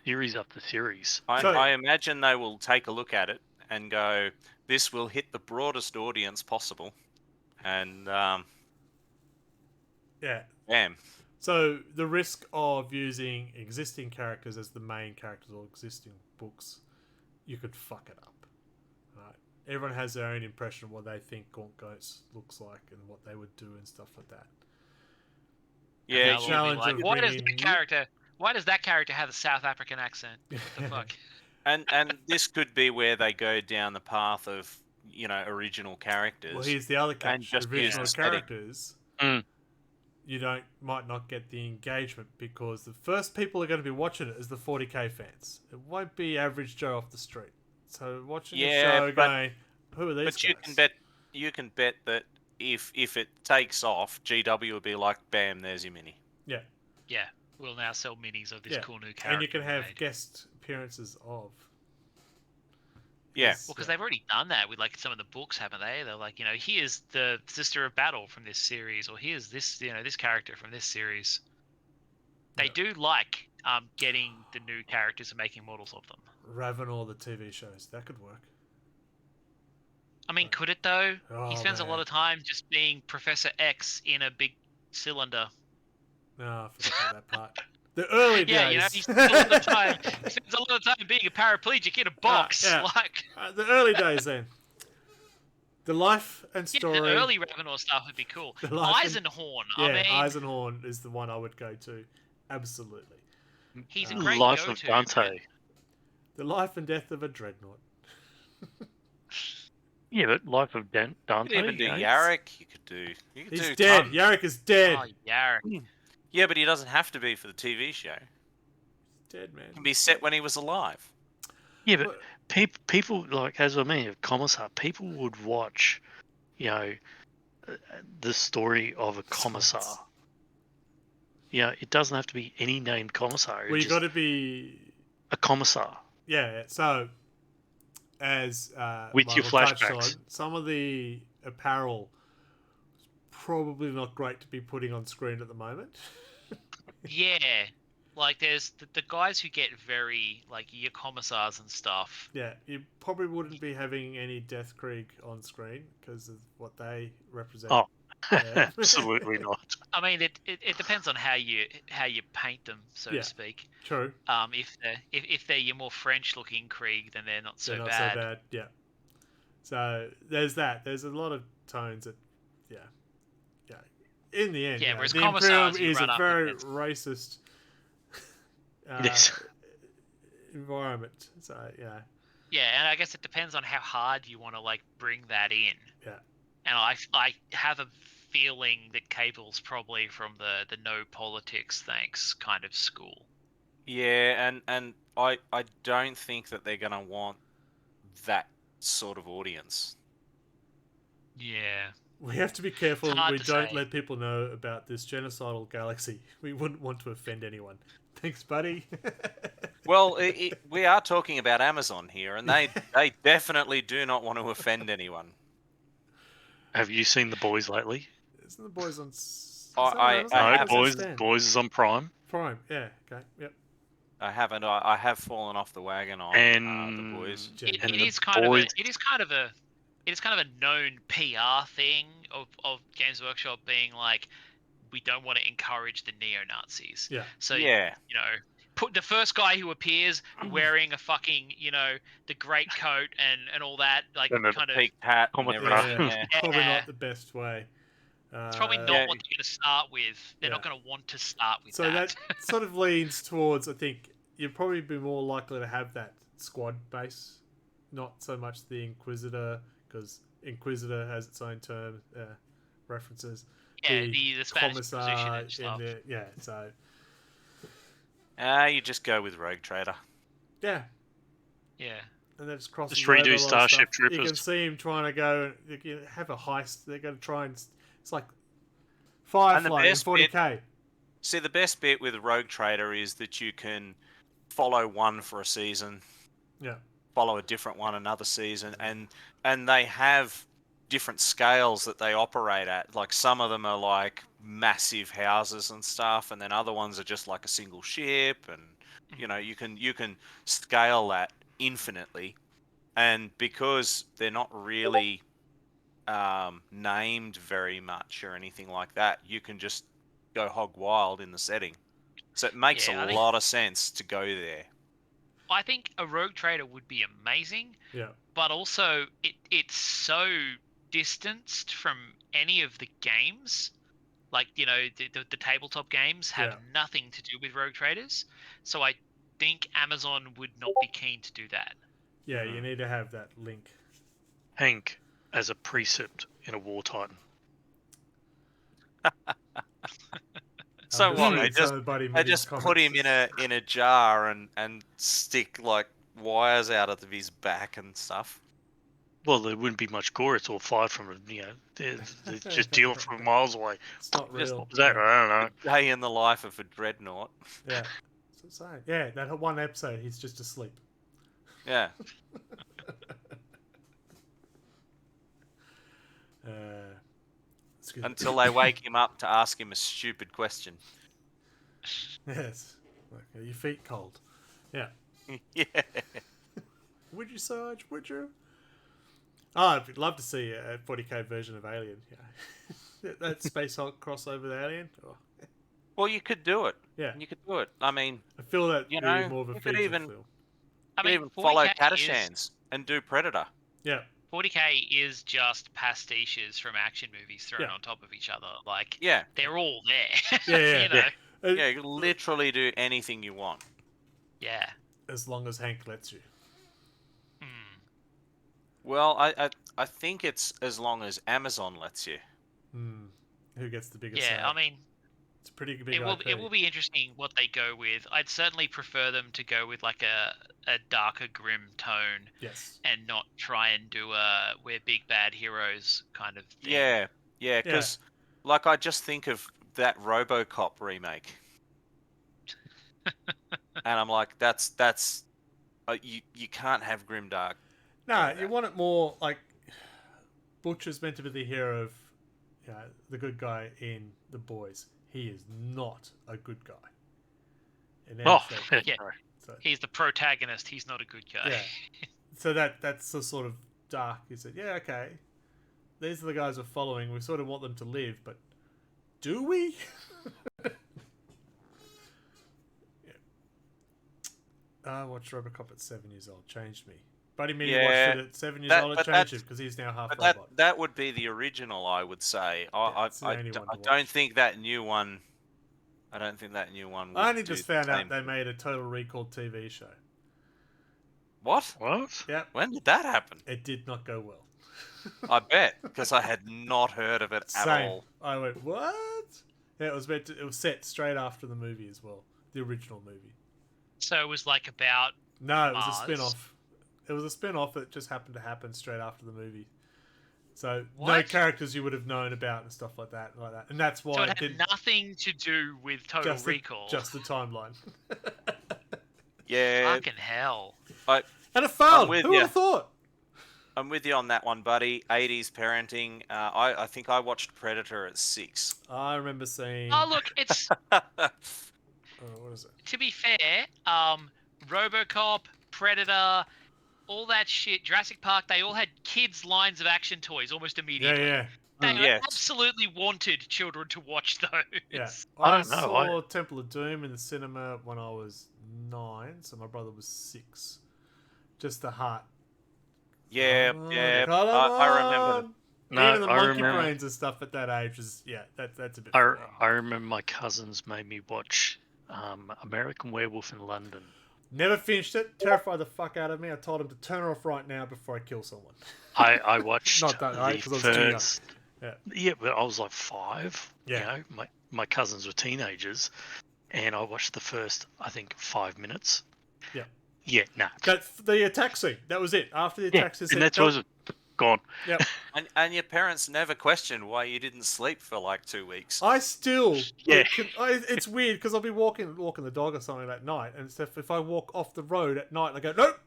series after series. I imagine they will take a look at it and go, "This will hit the broadest audience possible," and Yeah. bam. So the risk of using existing characters as the main characters or existing books, you could fuck it up. Right? Everyone has their own impression of what they think Gaunt Ghost looks like and what they would do and stuff like that. Yeah, They'll all be challenge like, of why does bringing- that character have a South African accent? What the fuck? and this could be where they go down the path of original characters. Well, here's the other And catch. just use Original the setting. characters, Mm. you might not get the engagement because the first people are going to be watching it is the 40k fans. It won't be average Joe off the street. So watching the show going, who are these But guys? you can bet that if it takes off, GW will be like, "Bam, there's your mini." Yeah. Yeah, we'll now sell minis of this Yeah. cool new character. And you can we have made. guest appearances of. Yeah. Yes, Well, because they've already done that with like some of the books, haven't they? They're like, here's the Sister of Battle from this series, or here's this, this character from this series. They Yeah. do like getting the new characters and making models of them. Raven or the TV shows. That could work. I mean, Right. could it though? Oh, He spends a lot man. of time just being Professor X in a big cylinder. No, I forgot about that part. The early Yeah, days. he spends a lot of time. He spends a lot of time being a paraplegic in a box. yeah. Like, The early days then. The life and yeah, story. the early Ravenor stuff would be cool. The life and- Eisenhorn. Yeah, I mean, Eisenhorn is the one I would go to. Absolutely. he's a The great Life of go-to. Dante. The life and death of a dreadnought. Yeah, but Life of You Dante. could even do you know, Yarrick. You could do. He's do dead. tons. Yarrick is dead. Oh, Yarrick. Yeah, but he doesn't have to be for the TV show. Dead, man. He can be set when he was alive. Yeah, but people like, as I mean, Commissar, people would watch, the story of a commissar. Swords. Yeah, it doesn't have to be any named commissar. Well, you Just got to be a commissar. yeah. So as With your Michael touched on, flashbacks. some of the apparel is probably not great to be putting on screen at the moment. Yeah, like there's the guys who get very like your commissars and stuff. Yeah, you probably wouldn't be having any Death Krieg on screen because of what they represent. Oh, Yeah. absolutely not. I mean, it depends on how you paint them, so Yeah. to speak. True. If they're your more French looking Krieg, then they're not so They're not bad. so bad. Yeah. So there's that. There's a lot of tones that, yeah. In the end, Yeah, whereas the commissars, Imperium you is run a up very against- racist Yes. environment. So yeah. Yeah, and I guess it depends on how hard you want to like bring that in. Yeah. And I have a feeling that Cable's probably from the no politics thanks kind of school. Yeah, and I don't think that they're gonna want that sort of audience. Yeah. We have to be careful It's hard we to don't say. let people know about this genocidal galaxy. We wouldn't want to offend anyone. Thanks, buddy. Well, we are talking about Amazon here, and they definitely do not want to offend anyone. Have you seen The Boys lately? Isn't the boys on? I No, have. Boys is on Prime. Prime. Yeah. Okay. Yep. I haven't. I have fallen off the wagon on And the boys. It And is the kind of boys- a known PR thing of Games Workshop being like, we don't want to encourage the neo-Nazis. Yeah. So Yeah. you know, put the first guy who appears wearing a fucking, the great coat and all that, like And the kind of. Peaked hat and Common everything. Yeah. Yeah. Probably Yeah. not the best way. It's probably not Yeah. what they're going to start with. They're not Yeah. going to want to start with So that sort of leans towards, I think, you'd probably be more likely to have that squad base, not so much the Inquisitor, because Inquisitor has its own term references. Yeah, the Spanish Inquisition Commissar and stuff. yeah, so You just go with Rogue Trader. yeah, Yeah. and then just crosses Just redo over a lot of Starship stuff. You can Troopers. see him trying to go have a heist. They're going to try and it's like Firefly in best 40k. See, the best bit with Rogue Trader is that you can follow one for a season, Yeah, follow a different one another season, and they have different scales that they operate at. Like some of them are like massive houses and stuff, and then other ones are just like a single ship, and you can scale that infinitely. And because they're not really named very much or anything like that, you can just go hog wild in the setting. So it makes Yeah, I a think- lot of sense to go there. I think a Rogue Trader would be amazing, yeah, but also it's so distanced from any of the games. Like, the tabletop games have Yeah. nothing to do with Rogue Traders. So I think Amazon would not be keen to do that. yeah. You need to have that link. Hank as a precept in a War Titan. So I'm what? reading They just some of Buddy they Mitty's just put him comments. in a jar and stick like wires out of his back and stuff. Well, there wouldn't be much gore. It's all fired from, they just deal it from miles away. It's not Just- real. What was that? I don't know. Day in the life of a dreadnought. Yeah. So, yeah, that one episode, he's just asleep. Yeah. It's good. Until they wake him up to ask him a stupid question. Yes. Like, are your feet cold? Yeah. Yeah. Would you, Sarge? Would you? Oh, I'd love to see a 40k version of Alien. Yeah. That Space Hulk crossover with Alien. Oh, Well, you could do it. yeah. You could do it. I mean, I feel that You would be know, more of a you could feature even- film. I you mean, even follow 40K Catashans and do Predator. Yeah. 40k is just pastiches from action movies thrown Yeah. on top of each other. Like, Yeah. they're all there. Yeah, yeah, you know? yeah. Yeah, you can literally do anything you want. Yeah. As long as Hank lets you. Hmm. Well, I think it's as long as Amazon lets you. Hmm. Who gets the biggest Yeah, say? I mean, It's a pretty big it will IP. be interesting what they go with. I'd certainly prefer them to go with like a darker, grim tone Yes. and not try and do a we're big bad heroes kind of thing. Yeah, Yeah, because like I just think of that RoboCop remake, and I'm like, that's you can't have grimdark. No, in you that. want it more like Butcher's meant to be the hero of the good guy in The Boys. He is not a good guy. In any Oh, shape. Yeah. sorry. So, He's the protagonist. He's not a good guy. yeah. So that's the sort of dark. You said, yeah, okay. These are the guys we're following. We sort of want them to live, but do we? I watched RoboCop at 7 years old. Changed me. Buddy Mini Yeah, watched it at 7 years that- old. It but changed that's- him because he's now half But robot. that would be the original, I would say. it's the only one to I watch. don't think that new one. I don't think that new one. Would I only do just the found out same they thing. made a Total Recall TV show. What? What? Yep, When did that happen? it did not go well. I bet, because I had not heard of it at Same. all. I went, what? Yeah, it was set straight after the movie as well, the original movie. So it was like about No, it was Mars. a spin-off. It was a spin-off that just happened to happen straight after the movie. So no What? characters you would have known about and stuff like that, and that's why so it it had didn't. nothing to do with Total Just Recall. just the timeline. Yeah, Fucking hell. And it failed. with Who would ya. have thought? I'm with you on that one, buddy. 80s parenting. I think I watched Predator at 6. I remember seeing. Oh look, it's What is it? to be fair, RoboCop, Predator, all that shit, Jurassic Park, they all had kids' lines of action toys almost Yeah, immediately. yeah, They Yes. absolutely wanted children to watch those. yeah. I I don't know, saw Temple of Doom in the cinema when I was 9, so my brother was 6. Just the heart. Yeah, Come on, yeah. come I remember. on. No, Even the I monkey remember. brains and stuff at that age was that's a bit. I funny. remember my cousins made me watch American Werewolf in London. Never finished it. Terrified the fuck out of me. I told him to turn it off right now before I kill someone. I watched Not that, right? the 'Cause I was too young. first. Yeah. Yeah, but I was like 5. Yeah. You know, my cousins were teenagers, and I watched the first, I think, 5 minutes. Yeah. Yeah, nah. The attack scene. That was it. After the Yeah, attack scene, and that's what was gone. Yep. And your parents never questioned why you didn't sleep for like 2 weeks. I still. Yeah. It's weird because I'll be walking the dog or something at night, and stuff. If I walk off the road at night, I go nope.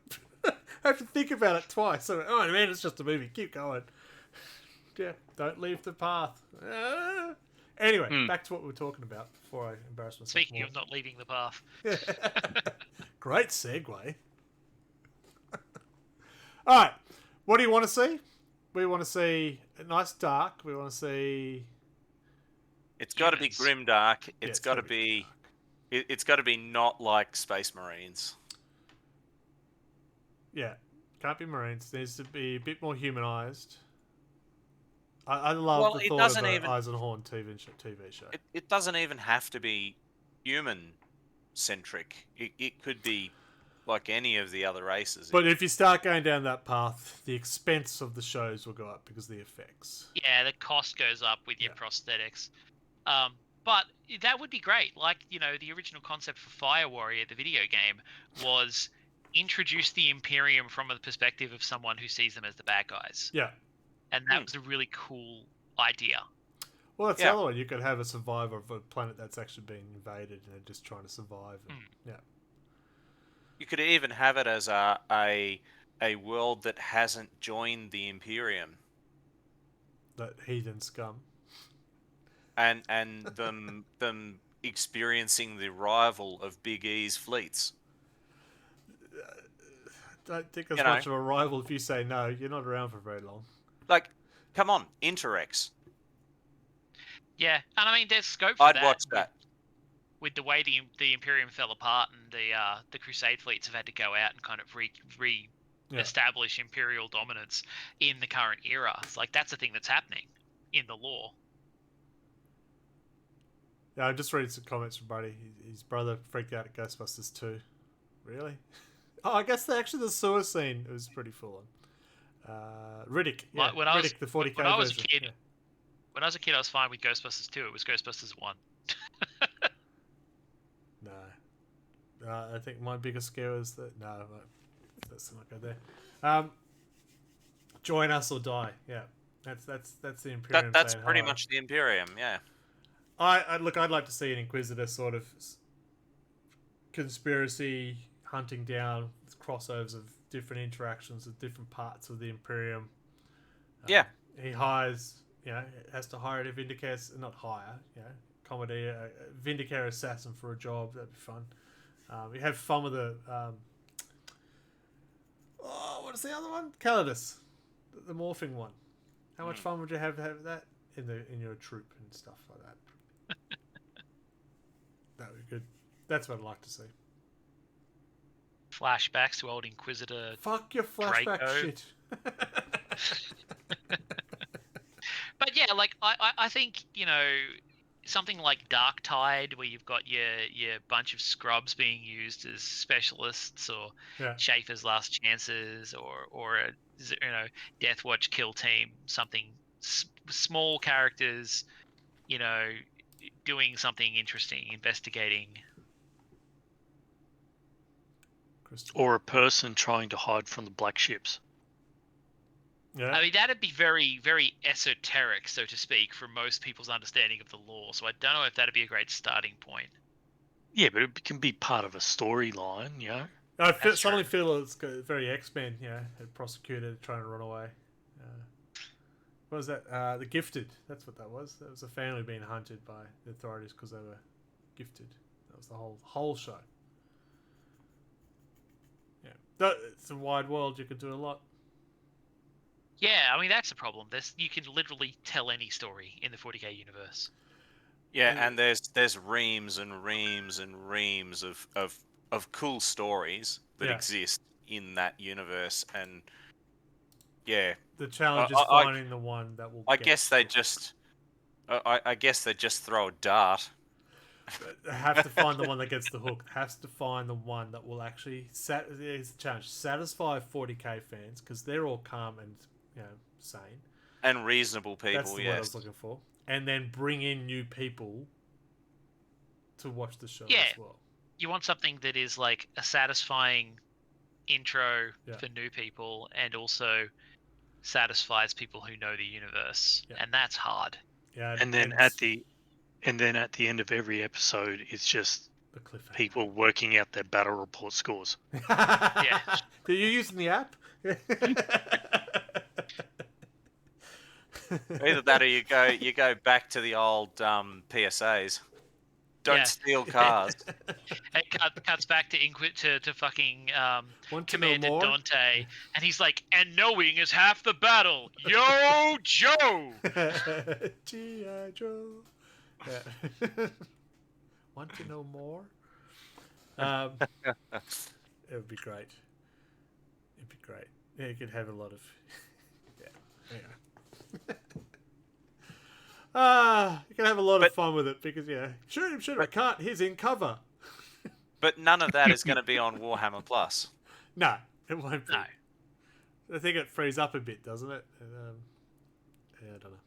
I have to think about it twice. So, oh man, it's just a movie. Keep going. Yeah, don't leave the path. Anyway, back to what we were talking about before I embarrass myself. Speaking more. of not leaving the path. Great segue. All right, what do you want to see? We want to see a nice dark. We want to see. It's got to be Humans. grimdark. Yeah, It's got to gotta be. dark. It's got to be not like Space Marines. Yeah, can't be Marines. Needs to be a bit more humanized. I love Well, the it thought doesn't of an even- Eisenhorn TV show. It doesn't even have to be human centric. It could be like any of the other races. But if you start going down that path, the expense of the shows will go up because of the effects. Yeah, the cost goes up with your Yeah. prosthetics. But that would be great. Like, you know, the original concept for Fire Warrior, the video game, was introduce the Imperium from the perspective of someone who sees them as the bad guys. Yeah. And that was a really cool idea. Well, that's Yeah. the other one. You could have a survivor of a planet that's actually being invaded and they're just trying to survive. And, Yeah. You could even have it as a world that hasn't joined the Imperium, That heathen scum. and them experiencing the rival of Big E's fleets. Don't think there's You know. much of a rival if you say no. You're not around for very long. Like, come on, Interrex. Yeah, and I mean, there's scope for I'd that. watch that. With the way the Imperium fell apart and the Crusade fleets have had to go out and kind of re-establish Imperial dominance in the current era. It's like, that's a thing that's happening in the lore. Yeah, I'm just reading some comments from Buddy. His brother freaked out at Ghostbusters 2. Really? Oh, I guess the sewer scene was pretty full on. Riddick. Yeah, Like, when I was- Riddick, the 40K when I was a version. kid- Yeah. When I was a kid, I was fine with Ghostbusters 2. It was Ghostbusters 1. No. I think my biggest scare was that. No, let's not go there. Join us or die. Yeah. That's the Imperium. That's saying pretty hi. much the Imperium, yeah. I'd like to see an Inquisitor sort of conspiracy hunting down crossovers of different interactions with different parts of the Imperium. Yeah. He hires, has to hire a Vindicator, not hire, comedy a Vindicator assassin for a job. That'd be fun. You have fun with the what is the other one? Calidus, the morphing one. How much fun would you have that in your troop and stuff like that? That would be good. That's what I'd like to see. Flashbacks to old Inquisitor. Fuck your flashback Draco. shit. But yeah, like I think, something like Dark Tide, where you've got your bunch of scrubs being used as specialists, or Yeah. Schaefer's Last Chances, or a Death Watch kill team, something small characters, doing something interesting, investigating. Or a person trying to hide from the black ships. Yeah. I mean, that'd be very, very esoteric, so to speak, for most people's understanding of the lore. So I don't know if that'd be a great starting point. Yeah, but it can be part of a storyline, I That's suddenly true. feel it's very X-Men, a prosecutor trying to run away. What was that? The Gifted. That's what that was. That was a family being hunted by the authorities because they were gifted. That was the whole show. Yeah, it's a wide world. You could do a lot. Yeah, I mean, that's the problem. You can literally tell any story in the 40k universe. Yeah, and there's reams and reams and reams of cool stories that exist in that universe, and yeah, The challenge is I finding the one that will. I guess they just throw a dart. Have to find the one that gets the hook. Has to find the one that will actually here's the challenge: satisfy 40k fans because they're all calm and sane And reasonable people. That's the word I was yes. looking for. And then bring in new people to watch the show Yeah. as well. You want something that is like a satisfying intro for new people, and also satisfies people who know the universe, and that's hard. Yeah, And then at the end of every episode, it's just the cliffhanger. people working out their battle report scores. Yeah. Are you using the app? Either that, or you go back to the old PSAs. Don't steal cars. It cuts back to fucking Commander more? Dante, and he's like, "And knowing is half the battle, yo, Joe." G.I. Joe. Yeah. Want to know more? It would be great. It'd be great. Yeah, you could have a lot of. Yeah. You can have a lot of fun with it because shoot him, I can't. He's in cover. But none of that is going to be on Warhammer Plus. No, it won't be. No. I think it frees up a bit, doesn't it? Yeah, I don't know.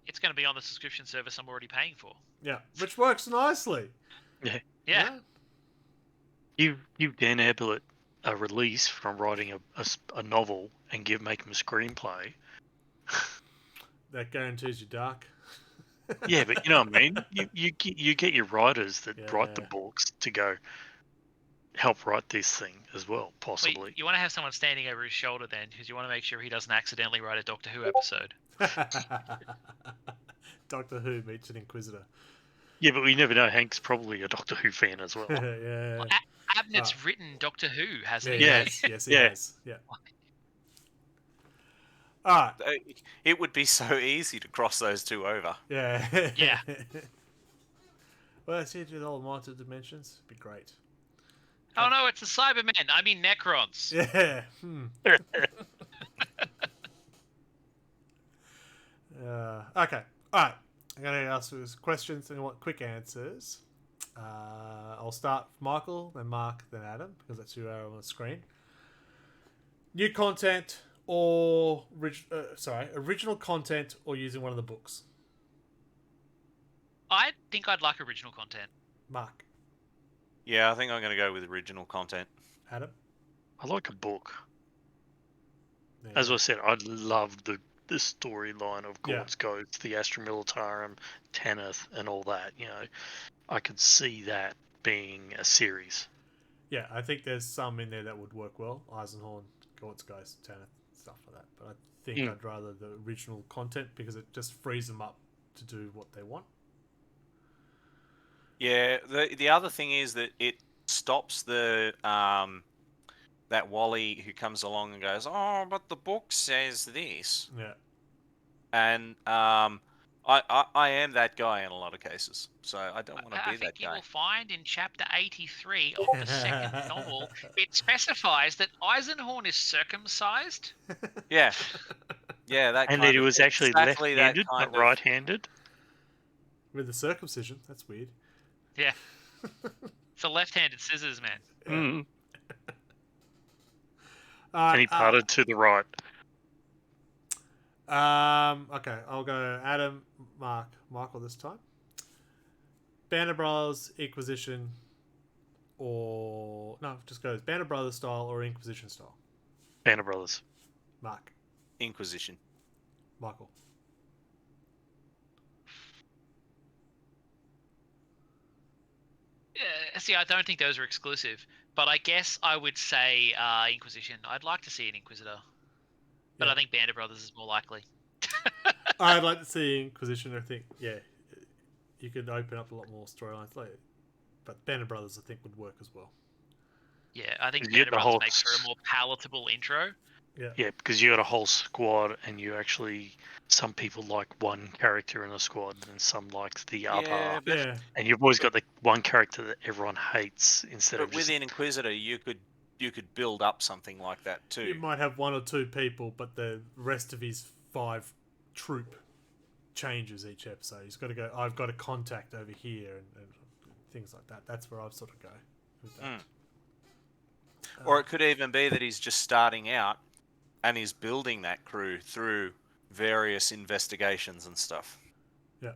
It's going to be on the subscription service I'm already paying for. Yeah, which works nicely. Yeah. You Dan Ablett a release from writing a novel and make him a screenplay. That guarantees you dark. Yeah, but you know what I mean. You get your writers that write the books to go help write this thing as well, possibly. Well, you want to have someone standing over his shoulder then, because you want to make sure he doesn't accidentally write a Doctor Who episode. Doctor Who meets an Inquisitor. Yeah, but we never know. Hank's probably a Doctor Who fan as well. Yeah. Well, Abnett's written Doctor Who, hasn't he? Yes, he has. Yeah. All right. It would be so easy to cross those two over. Yeah. Yeah. Well, let's see to all the multiple dimensions. It'd be great. Oh no, it's the Cybermen. I mean Necrons. Yeah. Okay. All right. I'm going to ask you questions and I want quick answers. I'll start with Michael, then Mark, then Adam, because that's who are on the screen. New content or original content or using one of the books? I think I'd like original content. Mark. Yeah, I think I'm going to go with original content. Adam. I like a book. Yeah. As I said, I love the the storyline of Yeah. Gaunt's Ghost, the Astra Militarum, Tanith, and all that. I could see that being a series. Yeah, I think there's some in there that would work well. Eisenhorn, Gaunt's Ghost, Tanith, stuff like that. But I think I'd rather the original content because it just frees them up to do what they want. Yeah, the other thing is that it stops the that Wally who comes along and goes, "Oh, but the book says this," Yeah. and I am that guy in a lot of cases, so I don't want to I be think that you guy. will find in chapter 83 of the second novel, it specifies that Eisenhorn is circumcised. Yeah, yeah, that And kind that he of was actually exactly that left-handed, kind not of. right-handed. With the circumcision, that's weird. Yeah. It's a left-handed scissors, man. Mm. Alright, And he parted to the right. okay, I'll go Adam, Michael this time. Banner Brothers, Inquisition, or no, just goes Banner Brothers style or Inquisition style. Banner Brothers. Mark, Inquisition. Michael. See, I don't think those are exclusive, but I guess I would say Inquisition. I'd like to see an Inquisitor, but Yeah. I think Band of Brothers is more likely. I'd like to see Inquisition. I think, yeah, you could open up a lot more storylines later. But Banner Brothers, I think, would work as well. Yeah, I think You Band get of the Brothers whole makes for a more palatable intro. Yeah, because you got a whole squad, and you actually some people like one character in a squad, and some like the other. Yeah, but, Yeah, And you've always got the one character that everyone hates instead but of just within Inquisitor, you could build up something like that too. you might have one or two people, but the rest of his 5 troop changes each episode. He's got to go, I've got a contact over here, and things like that. That's where I'd sort of go with that. Or it could even be that he's just starting out and he's building that crew through various investigations and stuff. Yeah.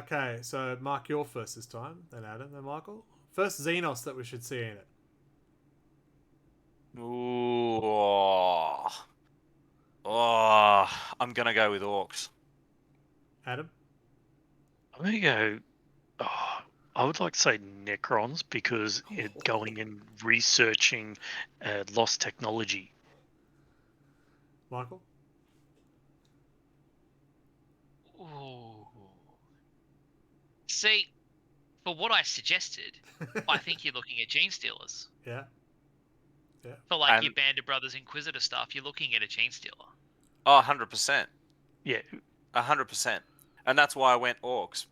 Okay, so Mark, you're first this time, then Adam, then Michael. First Xenos that we should see in it. Ooh. I'm going to go with Orcs. Adam? I'm gonna go. Oh, I would like to say Necrons because it going and researching lost technology. Michael? Ooh. See, for what I suggested, I think you're looking at Gene Stealers. Yeah. For like And- your Band of Brothers Inquisitor stuff, you're looking at a Gene Stealer. Oh, 100%. Yeah, 100%. And that's why I went Orcs.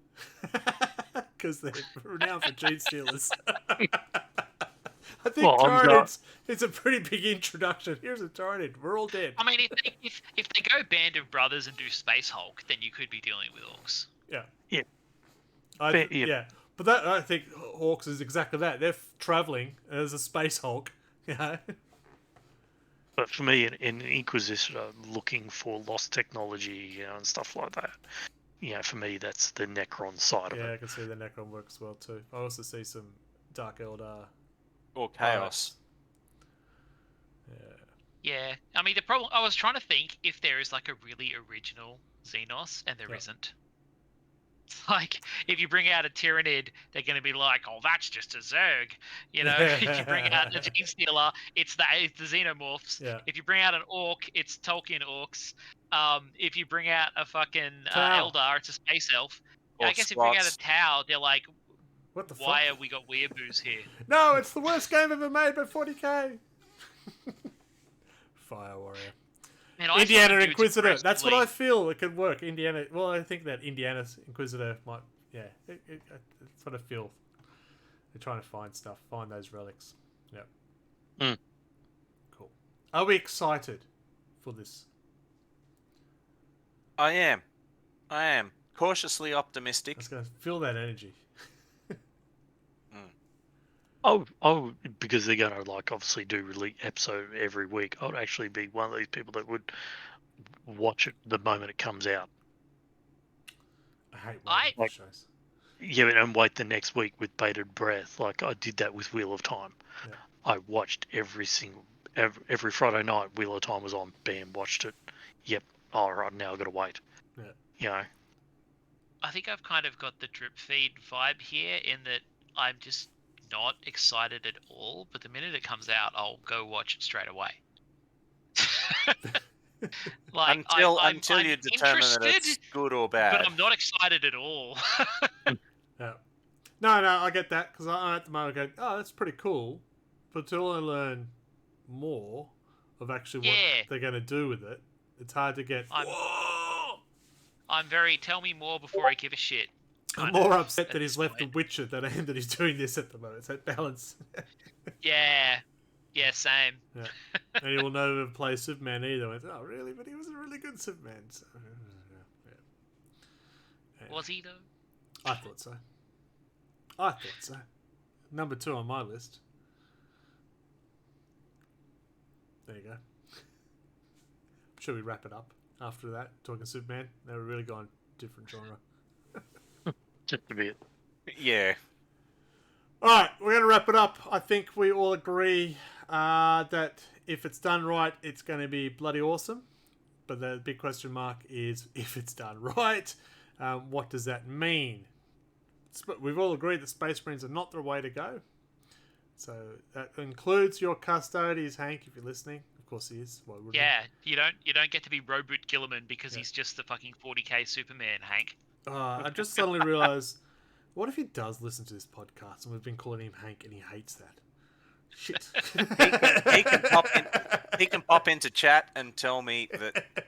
Because they're renowned for gene stealers. I think Well, I'm Tyranids is a pretty big introduction. Here's a Tyranid. We're all dead. I mean, if they go Band of Brothers and do Space Hulk, then you could be dealing with Orcs. Yeah. Yeah. Yeah. Yeah. But that I think Hawks is exactly that. They're traveling as a space Hulk. You know? but for me, in Inquisitor, looking for lost technology, and stuff like that. For me, that's the Necron side of Yeah, I it. can see the Necron works well too. I also see some Dark Eldar. Or Chaos. Yeah. Yeah, I mean the problem. I was trying to think if there is like a really original Xenos, and there Yeah. not It's like if you bring out a Tyranid, they're going to be like, "Oh, that's just a Zerg," If you bring out a Gene Stealer, it's the Xenomorphs. Yeah. If you bring out an Orc, it's Tolkien Orcs. If you bring out a fucking Tau. Eldar, it's a Space Elf. Or I guess if you bring out Squats. a Tau, they're like, What the "Why fuck? have we got weeaboos here?" No, it's the worst game ever made by 40k. Fire Warrior. Man, I saw Indiana some dudes Inquisitor. That's what I aggressively- feel. It could work. Indiana. Well, I think that Indiana's Inquisitor might. Yeah, that's what I feel. They're trying to find stuff, find those relics. Yep. Mm. Cool. Are we excited for this? I am. Cautiously optimistic. Let's go feel that energy. Oh, because they're going to obviously do release episode every week. I would actually be one of these people that would watch it the moment it comes out. I hate I- waiting for shows. Yeah, and wait the next week with bated breath. Like I did that with Wheel of Time. Yeah. I watched every single every Friday night, Wheel of Time was on. Bam, watched it. Yep. All right, now I've got to wait. Yeah. You know. I think I've kind of got the drip feed vibe here in that I'm just not excited at all, but the minute it comes out, I'll go watch it straight away. Like until I'm you determine that it's interested, good or bad. but I'm not excited at all. Yeah. No, I get that, because I at the moment go, oh, that's pretty cool. But until I learn more of actually what Yeah. they're going to do with it, it's hard to get. I'm very tell me more before I give a shit. I'm kind more of upset at that he's this left The point. Witcher than I am that he's doing this at the moment. It's that balance. Yeah, same. Yeah. And he will never play Superman either. I went, oh, really? But he was a really good Superman. So, yeah. Was he though? I thought so. Number 2 on my list. There you go. Should we wrap it up after that? Talking Superman? Now we're really going different genre. Just a bit. Yeah. Alright, we're going to wrap it up. I think we all agree that if it's done right, it's going to be bloody awesome. But the big question mark is if it's done right, what does that mean? We've all agreed that Space Marines are not the way to go. So that includes your custodies, Hank, if you're listening. Of course he is. Why wouldn't he? Yeah, you don't get to be Robert Gilliman because he's just the fucking 40k Superman, Hank. I just suddenly realised, what if he does listen to this podcast and we've been calling him Hank and he hates that? Shit. He can pop into chat and tell me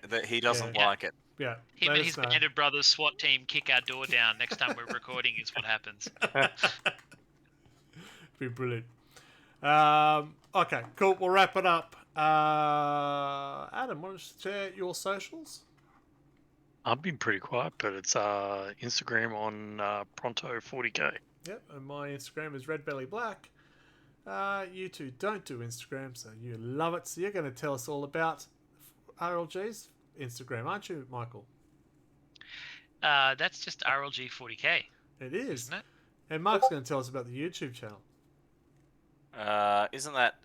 that he doesn't Yeah. like it. Yeah. Him let and us his know. band of brothers SWAT team kick our door down next time we're recording is what happens. Be brilliant. Okay, cool. We'll wrap it up. Adam, want to share your socials? I've been pretty quiet, but it's Instagram on Pronto 40k. Yep, and my Instagram is redbellyblack. You two don't do Instagram, so you love it. So you're going to tell us all about RLG's Instagram, aren't you, Michael? That's just RLG 40k, It is. isn't it? And Mark's going to tell us about the YouTube channel. Isn't that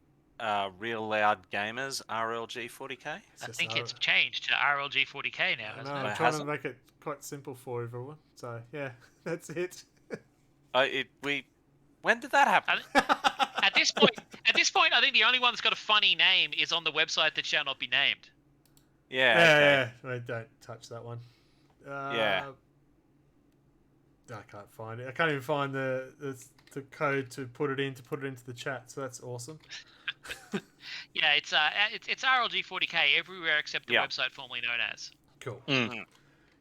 Real Loud Gamers RLG 40k? I just think R- it's changed to RLG 40k now, I hasn't know, it? I'm It trying to hasn't. make it quite simple for everyone. So, yeah, that's it. When did that happen? At this point, I think the only one that's got a funny name is on the website that shall not be named. Yeah. Okay. Yeah. Wait, don't touch that one. Yeah. I can't find it. I can't even find the code to put it into the chat. So that's awesome. Yeah, it's RLG 40k everywhere except the Yeah. website formerly known as. Cool. Mm.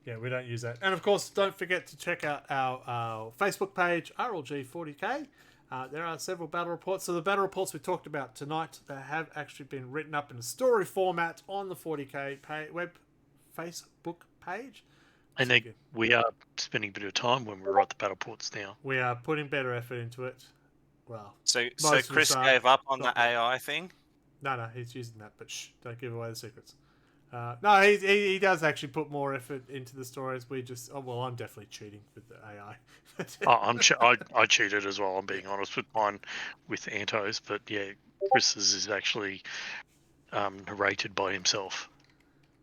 Yeah, we don't use that. And of course, don't forget to check out our Facebook page, RLG40k. There are several battle reports. So the battle reports we talked about tonight, they have actually been written up in a story format on the 40k Facebook page. And So we are spending a bit of time when we write the battle ports now. we are putting better effort into it. Well, So Most of Chris us are gave up on the not- AI thing. no, he's using that, but shh, don't give away the secrets. No, he does actually put more effort into the stories. We just, I'm definitely cheating with the AI. I cheated as well. I'm being honest with mine with Antos, but yeah, Chris's is actually narrated by himself.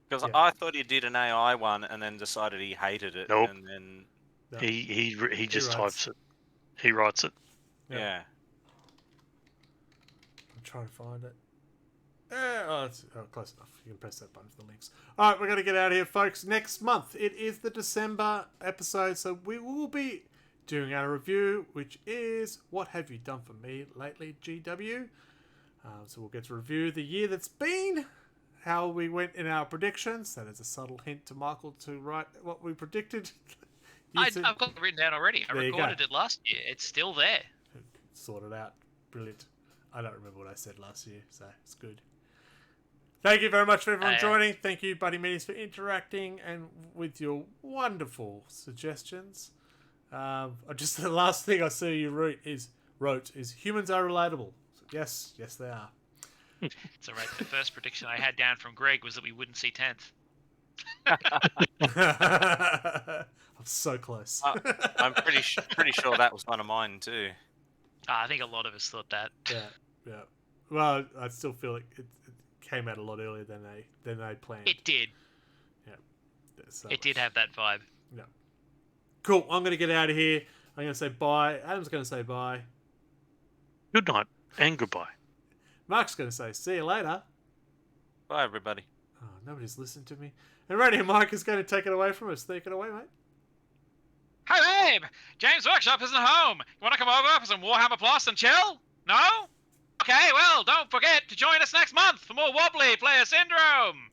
Because Yeah. I thought he did an AI one and then decided he hated it. Nope. And then, No. He just writes. types it. He writes it. Yeah. yeah. I'm trying to find it. It's close enough. You can press that button for the links. All right, we're going to get out of here, folks. Next month, it is the December episode, so we will be doing our review, which is What Have You Done For Me Lately, GW. So we'll get to review the year that's been, how we went in our predictions. That is a subtle hint to Michael to write what we predicted. I've got it written down already. I There you go. recorded it last year. It's still there. Sorted out. Brilliant. I don't remember what I said last year, so it's good. Thank you very much for everyone joining. Thank you, Buddy Meetings, for interacting and with your wonderful suggestions. Just the last thing I see you wrote is humans are relatable. So yes, they are. It's all right. The first prediction I had down from Greg was that we wouldn't see 10th. I'm so close. I'm pretty sure that was one of mine too. I think a lot of us thought that. Yeah. Well, I still feel like it came out a lot earlier than they planned. It did. Yeah. So, It did have that vibe. Yeah. Cool. I'm going to get out of here. I'm going to say bye. Adam's going to say bye. Good night and goodbye. Mark's going to say see you later. Bye, everybody. Oh, nobody's listening to me. And Radio Mike is going to take it away from us. Take it away, mate. Hey, babe! James Workshop isn't home. You want to come over for some Warhammer Plus and chill? No? Okay, well, don't forget to join us next month for more Wobbly Player Syndrome.